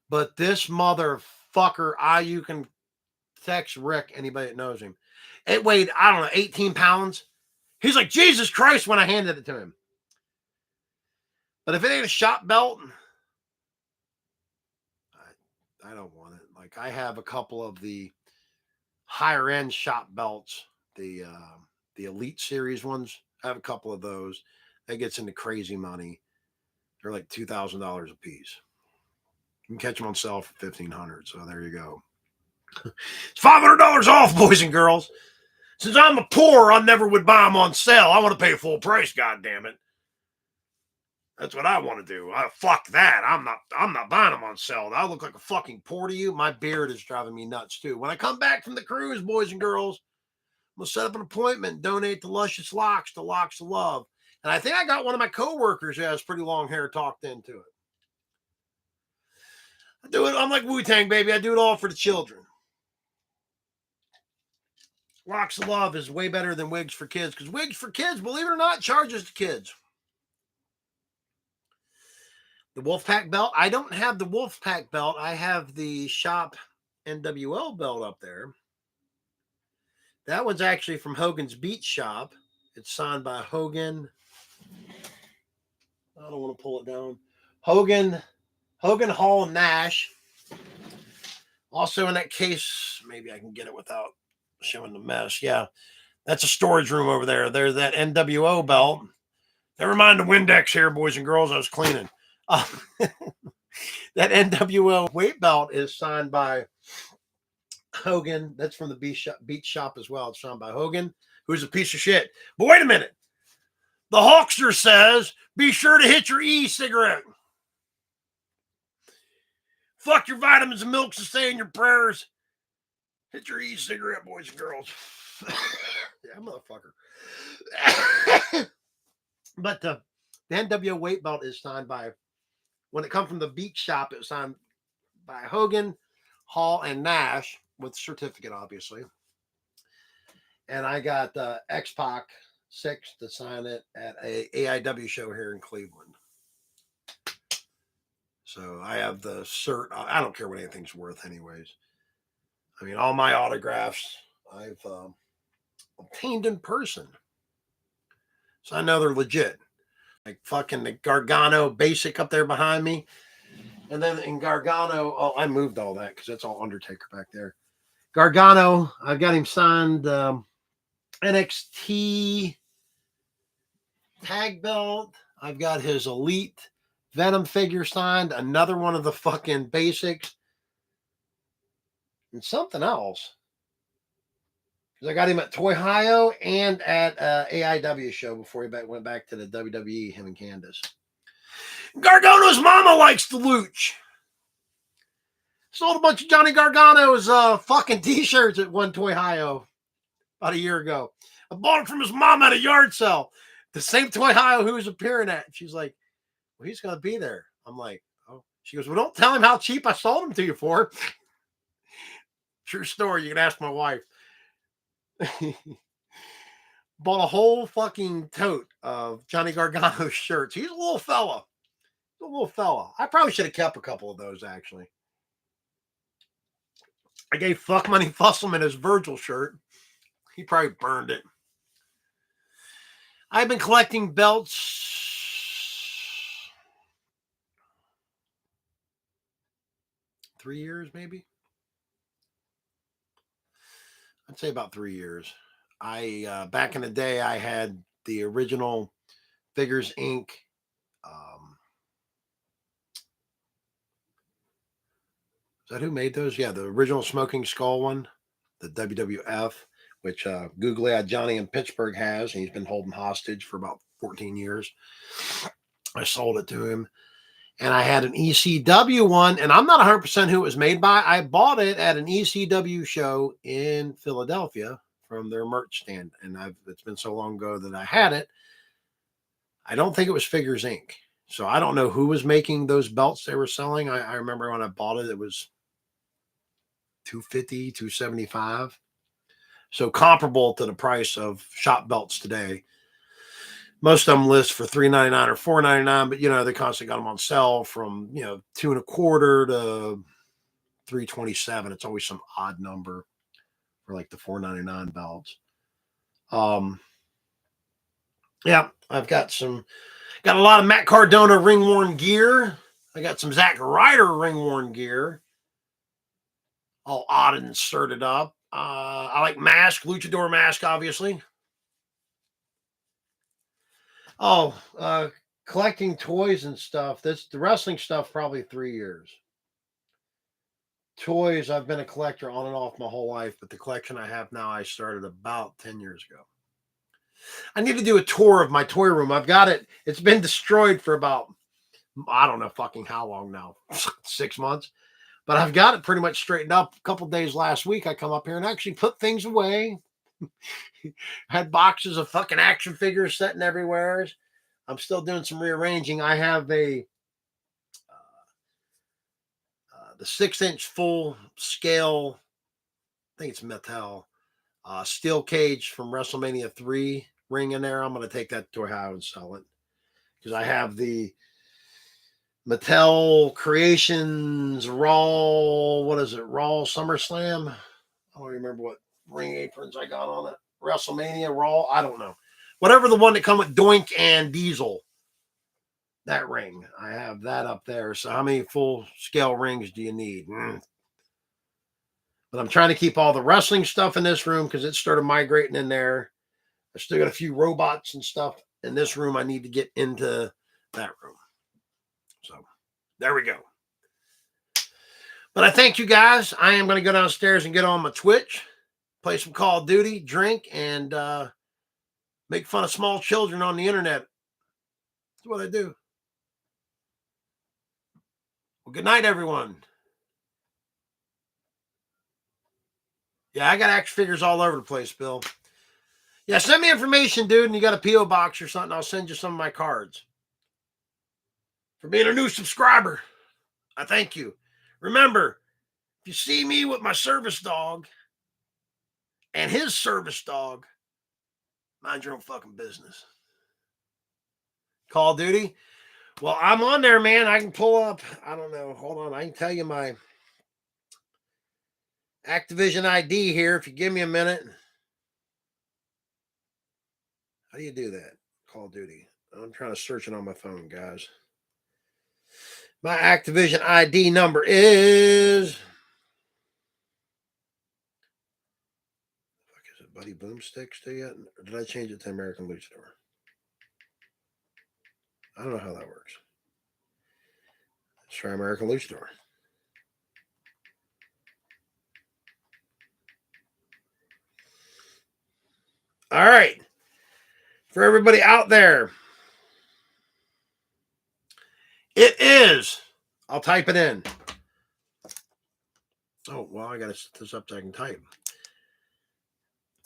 But this motherfucker, you can text Rick, anybody that knows him. It weighed, I don't know, 18 pounds. He's like, Jesus Christ, when I handed it to him. But if it ain't a shop belt, I don't want it. Like, I have a couple of the higher end shop belts, the Elite Series ones. I have a couple of those. That gets into crazy money. They're like $2,000 a piece. You can catch them on sale for $1,500. So there you go. It's $500 off, boys and girls. Since I'm a poor, I never would buy them on sale. I want to pay full price. God damn it. That's what I want to do. Fuck that. I'm not buying them on sale. I look like a fucking poor to you. My beard is driving me nuts too. When I come back from the cruise, boys and girls, we'll set up an appointment and donate to Luscious Locks, to Locks of Love. And I think I got one of my coworkers who has pretty long hair talked into it. I do it. I'm like Wu-Tang, baby. I do it all for the children. Locks of Love is way better than Wigs for Kids, because Wigs for Kids, believe it or not, charges the kids. The Wolfpack belt. I don't have the Wolfpack belt. I have the Shop NWL belt up there. That one's actually from Hogan's Beach Shop. It's signed by Hogan. I don't want to pull it down. Hogan, Hall, Nash. Also in that case, maybe I can get it without showing the mess. Yeah, that's a storage room over there. There's that NWO belt. Never mind the Windex here, boys and girls. I was cleaning. That NWO weight belt is signed by Hogan. That's from the Beach Shop as well. It's signed by Hogan, who's a piece of shit. But wait a minute. The Hawkster says, be sure to hit your e-cigarette. Fuck your vitamins and milks and say in your prayers. Hit your e-cigarette, boys and girls. Yeah, motherfucker. But the NWO weight belt is signed by, when it comes from the Beach Shop, it was signed by Hogan, Hall, and Nash, with certificate, obviously. And I got X-Pac 6 to sign it at a AIW show here in Cleveland. So I have the cert. I don't care what anything's worth anyways. I mean, all my autographs I've obtained in person. So I know they're legit. Like fucking the Gargano basic up there behind me. And then in Gargano, I moved all that because that's all Undertaker back there. Gargano, I've got him signed NXT tag belt. I've got his Elite Venom figure signed. Another one of the fucking basics. And something else. Because I got him at Toy Hio and at AIW show before he went back to the WWE, him and Candace. Gargano's mama likes the Luch. Sold a bunch of Johnny Gargano's fucking t-shirts at one Toy Hio about a year ago. I bought it from his mom at a yard sale. The same Toy Hio who was appearing at. She's like, well, he's going to be there. I'm like, oh. She goes, well, don't tell him how cheap I sold him to you for. True story. You can ask my wife. Bought a whole fucking tote of Johnny Gargano's shirts. He's a little fella. I probably should have kept a couple of those, actually. I gave Fuck Money Fusselman his Virgil shirt. He probably burned it. I've been collecting belts 3 years, maybe. I'd say about 3 years. I back in the day, I had the original Figures Inc. Is that who made those? Yeah, the original Smoking Skull one the WWF, which Googly Eyed Johnny in Pittsburgh has, and he's been holding hostage for about 14 years. I sold it to him. And I had an ECW one, and I'm not 100% who it was made by. I bought it at an ECW show in Philadelphia from their merch stand, and it's been so long ago that I had it. I don't think it was Figures Inc. So I don't know who was making those belts they were selling. I remember when I bought it, it was $250, $275. So comparable to the price of shop belts today. Most of them list for $3.99 or $4.99, but they constantly got them on sale from $2.25 to $3.27. It's always some odd number for like the $4.99 belts. Yeah, I've got a lot of Matt Cardona ring worn gear. I got some Zack Ryder ring worn gear, all odd and inserted up. I like mask, luchador mask, obviously. Oh, collecting toys and stuff. The wrestling stuff, probably 3 years. Toys, I've been a collector on and off my whole life, but the collection I have now, I started about 10 years ago. I need to do a tour of my toy room. I've got it. It's been destroyed for about, I don't know fucking how long now, 6 months. But I've got it pretty much straightened up. A couple days last week, I come up here and actually put things away. Had boxes of fucking action figures sitting everywhere. I'm still doing some rearranging. I have the 6-inch full scale, I think it's metal, steel cage from WrestleMania 3 ring in there. I'm going to take that to Toy House and sell it, because I have the Mattel Creations Raw, Raw SummerSlam. I don't remember what ring aprons I got on it. WrestleMania Raw, I don't know. Whatever the one that come with Doink and Diesel, that ring, I have that up there. So how many full scale rings do you need? But I'm trying to keep all the wrestling stuff in this room because it started migrating in there. I still got a few robots and stuff in this room. I need to get into that room. So there we go. But I thank you guys. I am going to go downstairs and get on my Twitch, play some Call of Duty, drink, and make fun of small children on the internet. That's what I do. Well, good night, everyone. Yeah, I got action figures all over the place, Bill. Yeah, send me information, dude, and you got a P.O. box or something. I'll send you some of my cards. For being a new subscriber, I thank you. Remember, if you see me with my service dog and his service dog, mind your own fucking business. Call of Duty? Well, I'm on there, man. I can pull up, I don't know. Hold on. I can tell you my Activision ID here if you give me a minute. How do you do that? Call of Duty. I'm trying to search it on my phone, guys. My Activision ID number is... Is it Buddy Boomstick still yet? Or did I change it to American Luchador? I don't know how that works. Let's try American Luchador. All right. For everybody out there, it is. I'll type it in. Oh, well, I got to set this up so I can type.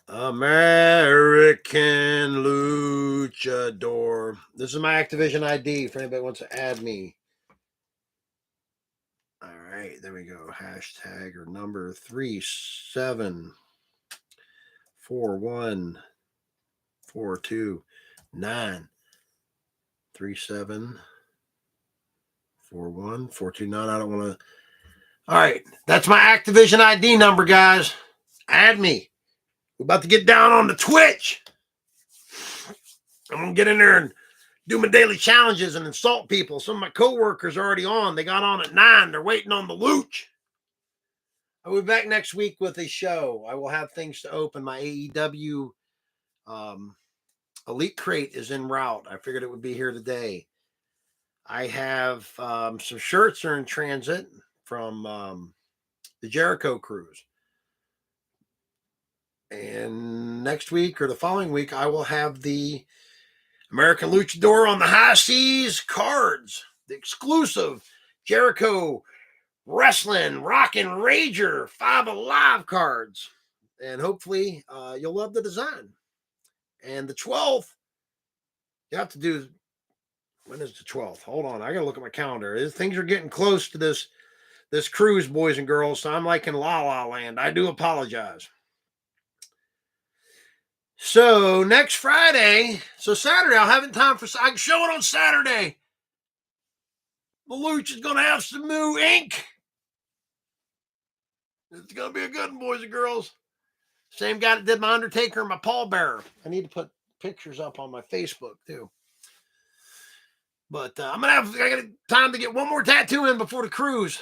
American Luchador. This is my Activision ID if anybody wants to add me. All right, there we go. Hashtag or number 3741429 3741429. I don't want to. All right, that's my Activision ID number, guys. Add me. We're about to get down on the Twitch. I'm going to get in there and do my daily challenges and insult people. Some of my coworkers are already on. They got on at 9. They're waiting on the Luch. I will be back next week with a show. I will have things to open. My AEW Elite Crate is en route. I figured it would be here today. I have some shirts are in transit from the Jericho Cruise. And next week or the following week, I will have the American Luchador on the High Seas cards, the exclusive Jericho Wrestling Rockin' Rager 5 Alive cards. And hopefully you'll love the design. And the 12th, you have to do, when is the 12th? Hold on, I got to look at my calendar. Things are getting close to this cruise, boys and girls, so I'm like in La La Land. I do apologize. So next Friday, so Saturday, I'll have it in time I can show it on Saturday. The Luch is going to have some new ink. It's going to be a good one, boys and girls. Same guy that did my Undertaker and my pallbearer. I need to put pictures up on my Facebook too. But I got time to get one more tattoo in before the cruise.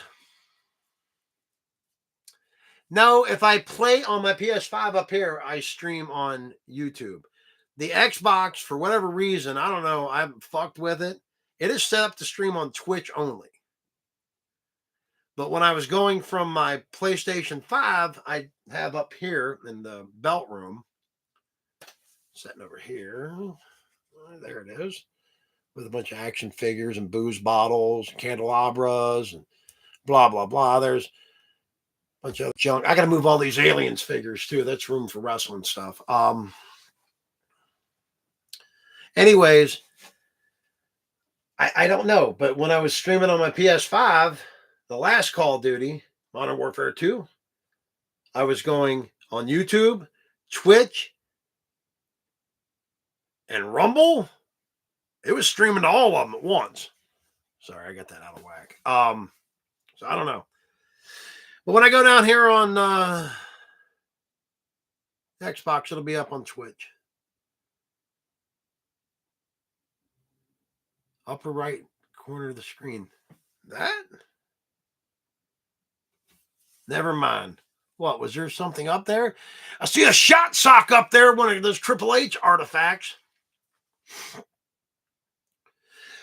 No, if I play on my PS5 up here, I stream on YouTube. The Xbox, for whatever reason, I don't know, I haven't fucked with it. It is set up to stream on Twitch only. But when I was going from my PlayStation 5, I have up here in the belt room, sitting over here. There it is, with a bunch of action figures and booze bottles, candelabras, and blah, blah, blah. There's a bunch of junk. I got to move all these aliens figures too. That's room for wrestling stuff. Anyways, I don't know, but when I was streaming on my PS5, the last Call of Duty, Modern Warfare 2, I was going on YouTube, Twitch, and Rumble. It was streaming to all of them at once. Sorry, I got that out of whack. So I don't know. But when I go down here on Xbox, it'll be up on Twitch. Upper right corner of the screen. That? Never mind. What, was there something up there? I see a shot sock up there, one of those Triple H artifacts.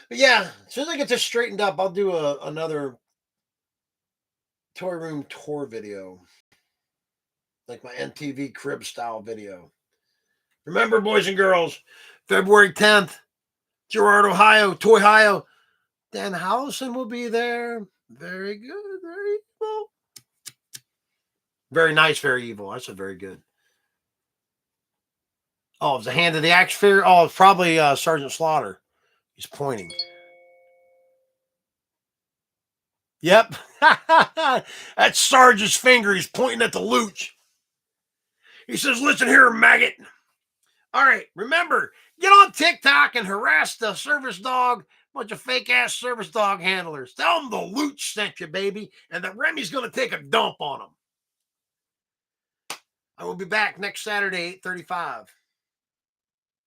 But yeah, as soon as I get this straightened up, I'll do another toy room tour video. Like my MTV crib style video. Remember, boys and girls, February 10th, Girard, Ohio, Toy Ohio. Dan Howson will be there. Very good, very evil. Very nice, very evil. I said very good. Oh, it's the hand of the axe figure. Oh, it's probably Sergeant Slaughter. He's pointing. Yep. That's Sarge's finger. He's pointing at the Luch. He says, listen here, maggot. All right, remember, get on TikTok and harass the service dog, bunch of fake-ass service dog handlers. Tell them the Luch sent you, baby, and that Remy's going to take a dump on them. I will be back next Saturday, 8:35.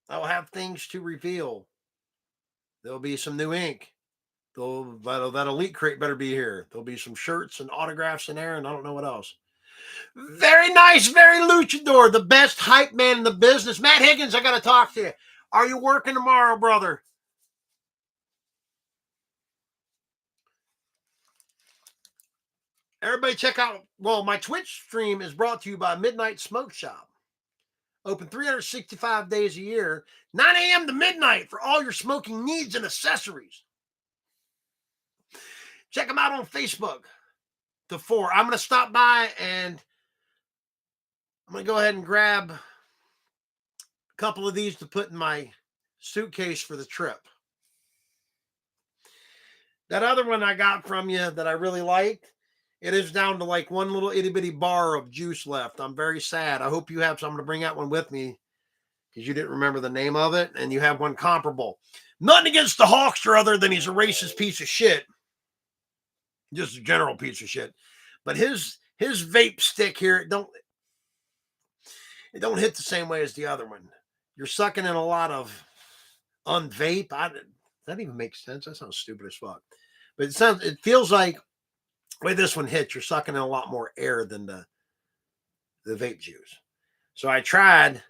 I will have things to reveal. There'll be some new ink. That elite crate better be here. There'll be some shirts and autographs in there, and I don't know what else. Very nice, very luchador, the best hype man in the business. Matt Higgins, I got to talk to you. Are you working tomorrow, brother? Everybody check out, well, my Twitch stream is brought to you by Midnight Smoke Shop. Open 365 days a year, 9 a.m. to midnight for all your smoking needs and accessories. Check them out on Facebook. I'm going to stop by and I'm going to go ahead and grab a couple of these to put in my suitcase for the trip. That other one I got from you that I really liked, it is down to like one little itty bitty bar of juice left. I'm very sad. I hope you have something to bring that one with me because you didn't remember the name of it and you have one comparable. Nothing against the Hawkster other than he's a racist piece of shit. Just a general piece of shit. But his vape stick here, it don't hit the same way as the other one. You're sucking in a lot of unvape. That even makes sense. That sounds stupid as fuck. But it feels like the way this one hits, you're sucking in a lot more air than the vape juice. So I tried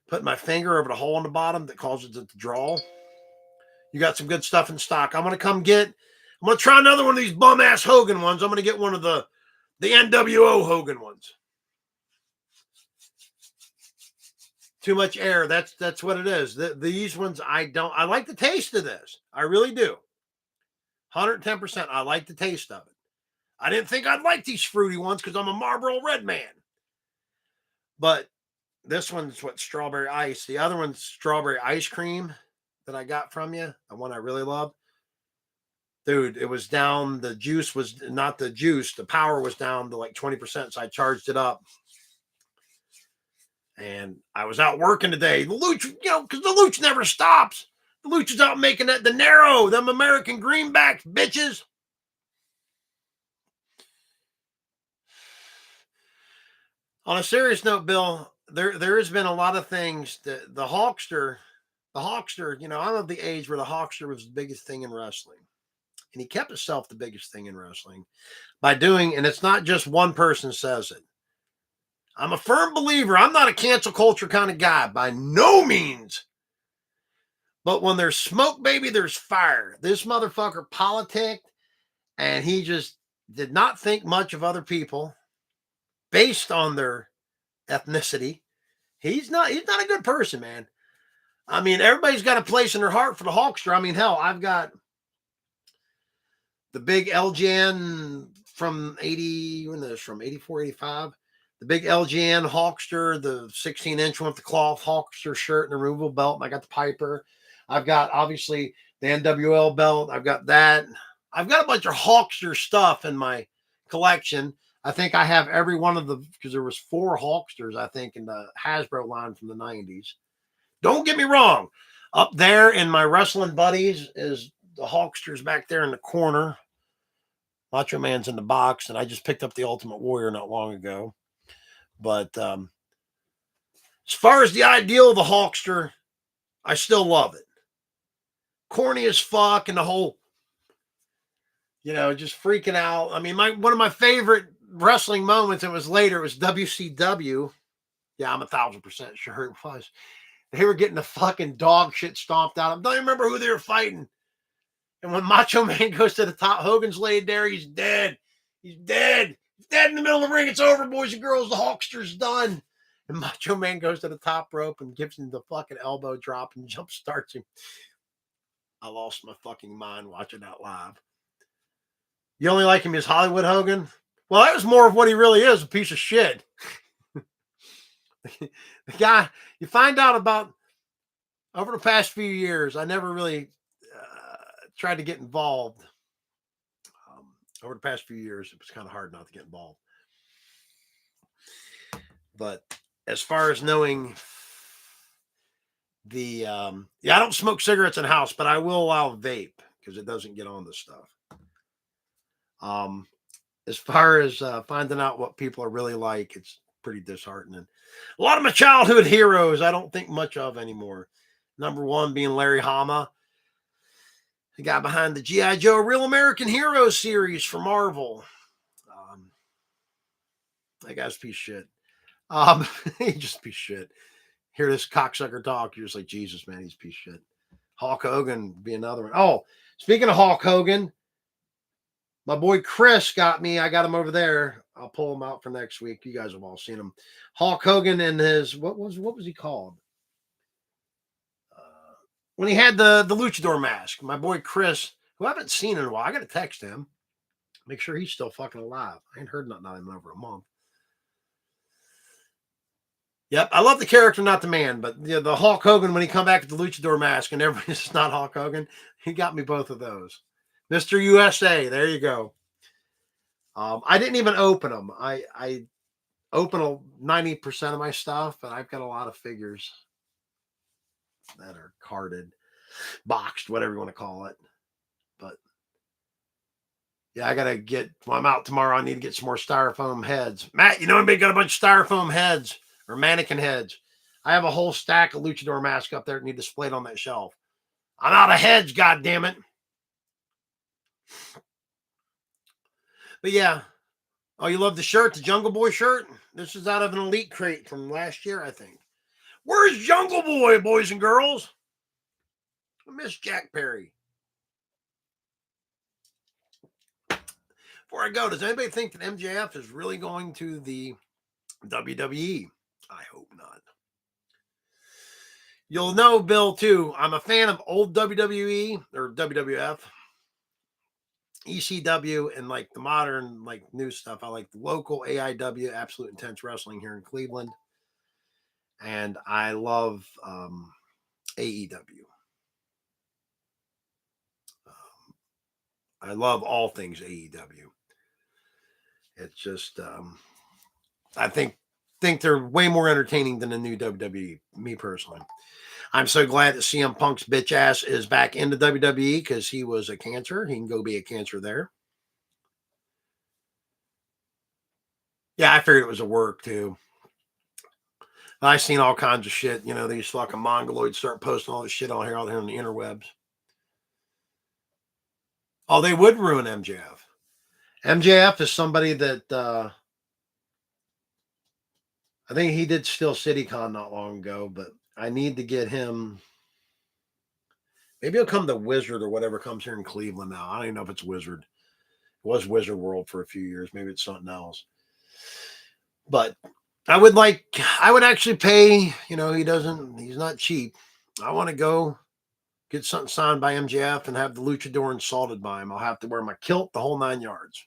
putting my finger over the hole in the bottom that causes it to draw. You got some good stuff in stock. I'm going to try another one of these bum-ass Hogan ones. I'm going to get one of the NWO Hogan ones. Too much air. That's what it is. These ones I don't. I like the taste of this. I really do. 110%. I like the taste of it. I didn't think I'd like these fruity ones because I'm a Marlboro Red man. But this one's what, strawberry ice. The other one's strawberry ice cream that I got from you. The one I really love. Dude, it was down. The juice was not the juice. The power was down to like 20%. So I charged it up. And I was out working today. The Luch, because the Luch never stops. The Luch is out making that dinero, them American greenbacks, bitches. On a serious note, Bill, there has been a lot of things that the Hawkster, I'm of the age where the Hawkster was the biggest thing in wrestling. And he kept himself the biggest thing in wrestling by doing, and it's not just one person says it. I'm a firm believer. I'm not a cancel culture kind of guy by no means. But when there's smoke, baby, there's fire. This motherfucker politicked, and he just did not think much of other people based on their ethnicity. He's not a good person, man. I mean, everybody's got a place in their heart for the Hawkster. I mean, hell, I've got the big LGN from 80, when this from 84, 85. The big LGN Hawkster, the 16-inch one with the cloth Hawkster shirt and the removable belt. And I got the Piper. I've got, obviously, the NWL belt. I've got that. I've got a bunch of Hawkster stuff in my collection. I think I have every one of the, because there was 4 Hawksters, I think, in the Hasbro line from the 90s. Don't get me wrong. Up there in my wrestling buddies is the Hawksters back there in the corner. Macho Man's in the box, and I just picked up the Ultimate Warrior not long ago. But as far as the ideal of the Hawkster, I still love it. Corny as fuck, and the whole, just freaking out. I mean, one of my favorite wrestling moments, it was later, it was WCW. Yeah, I'm 1,000% sure it was. They were getting the fucking dog shit stomped out of them. Don't even remember who they were fighting. And when Macho Man goes to the top, Hogan's laid there. He's dead. He's dead. He's dead in the middle of the ring. It's over, boys and girls. The Hawkster's done. And Macho Man goes to the top rope and gives him the fucking elbow drop and jump starts him. I lost my fucking mind watching that live. You only like him as Hollywood Hogan? Well, that was more of what he really is, a piece of shit. The guy, you find out about over the past few years, I never really tried to get involved. Over the past few years, it was kind of hard not to get involved. But as far as knowing I don't smoke cigarettes in the house, but I will allow vape because it doesn't get on the stuff. As far as finding out what people are really like, it's pretty disheartening. A lot of my childhood heroes I don't think much of anymore. Number one being Larry Hama, the guy behind the G.I. Joe Real American Heroes series for Marvel. That guy's a piece of shit. He just a piece of shit. Hear this cocksucker talk, you're just like, Jesus, man, he's a piece of shit. Hulk Hogan would be another one. Oh, speaking of Hulk Hogan, my boy Chris got me. I got him over there. I'll pull him out for next week. You guys have all seen him. Hulk Hogan and his, what was he called? When he had the luchador mask, my boy Chris, who I haven't seen in a while, I got to text him, make sure he's still fucking alive. I ain't heard nothing out of him in over a month. Yep, I love the character, not the man, but the Hulk Hogan when he come back with the luchador mask and everybody's not Hulk Hogan, he got me both of those. Mr. USA, there you go. I didn't even open them. I open 90% of my stuff, and I've got a lot of figures that are carded, boxed, whatever you want to call it. But yeah, I gotta when I'm out tomorrow, I need to get some more styrofoam heads. Matt, anybody got a bunch of styrofoam heads or mannequin heads? I have a whole stack of luchador masks up there that need displayed on that shelf. I'm out of heads, god damn it. But yeah. Oh, you love the shirt, the Jungle Boy shirt? This is out of an Elite crate from last year, I think. Where's Jungle Boy, boys and girls? I miss Jack Perry. Before I go, does anybody think that MJF is really going to the WWE? I hope not. You'll know, Bill, too. I'm a fan of old WWE or WWF, ECW, and like the modern, like new stuff. I like the local AIW, Absolute Intense Wrestling here in Cleveland. And I love AEW. I love all things AEW. It's just, I think they're way more entertaining than the new WWE. Me personally, I'm so glad that CM Punk's bitch ass is back into WWE because he was a cancer. He can go be a cancer there. Yeah, I figured it was a work too. I've seen all kinds of shit. You know, these fucking mongoloids start posting all this shit out here on the interwebs. Oh, they would ruin MJF. MJF is somebody that I think he did Steel City Con not long ago, but I need to get him. Maybe he'll come to Wizard or whatever comes here in Cleveland now. I don't even know if it's Wizard. It was Wizard World for a few years. Maybe it's something else. But I would actually pay, he's not cheap. I want to go get something signed by MJF and have the luchador insulted by him. I'll have to wear my kilt, the whole 9 yards.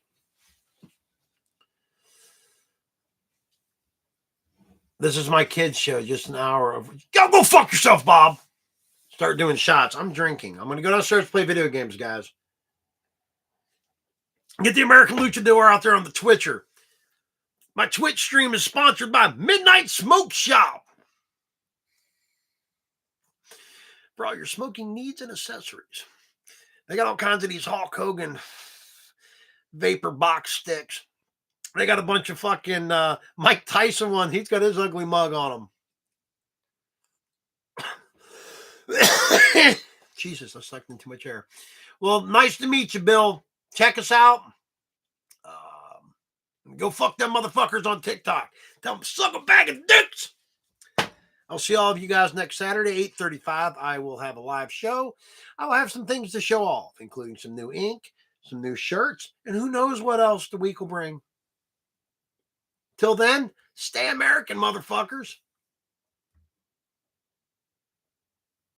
This is my kids' show, just an hour of go fuck yourself, Bob. Start doing shots. I'm drinking. I'm gonna go downstairs to play video games, guys. Get the American Luchador out there on the Twitcher. My Twitch stream is sponsored by Midnight Smoke Shop for all your smoking needs and accessories. They got all kinds of these Hulk Hogan vapor box sticks. They got a bunch of fucking Mike Tyson one. He's got his ugly mug on him. Jesus, I sucked in too much air. Well, nice to meet you, Bill. Check us out. Go fuck them motherfuckers on TikTok. Tell them suck a bag of dicks. I'll see all of you guys next Saturday, 8:35. I will have a live show. I will have some things to show off, including some new ink, some new shirts, and who knows what else the week will bring. Till then, stay American, motherfuckers.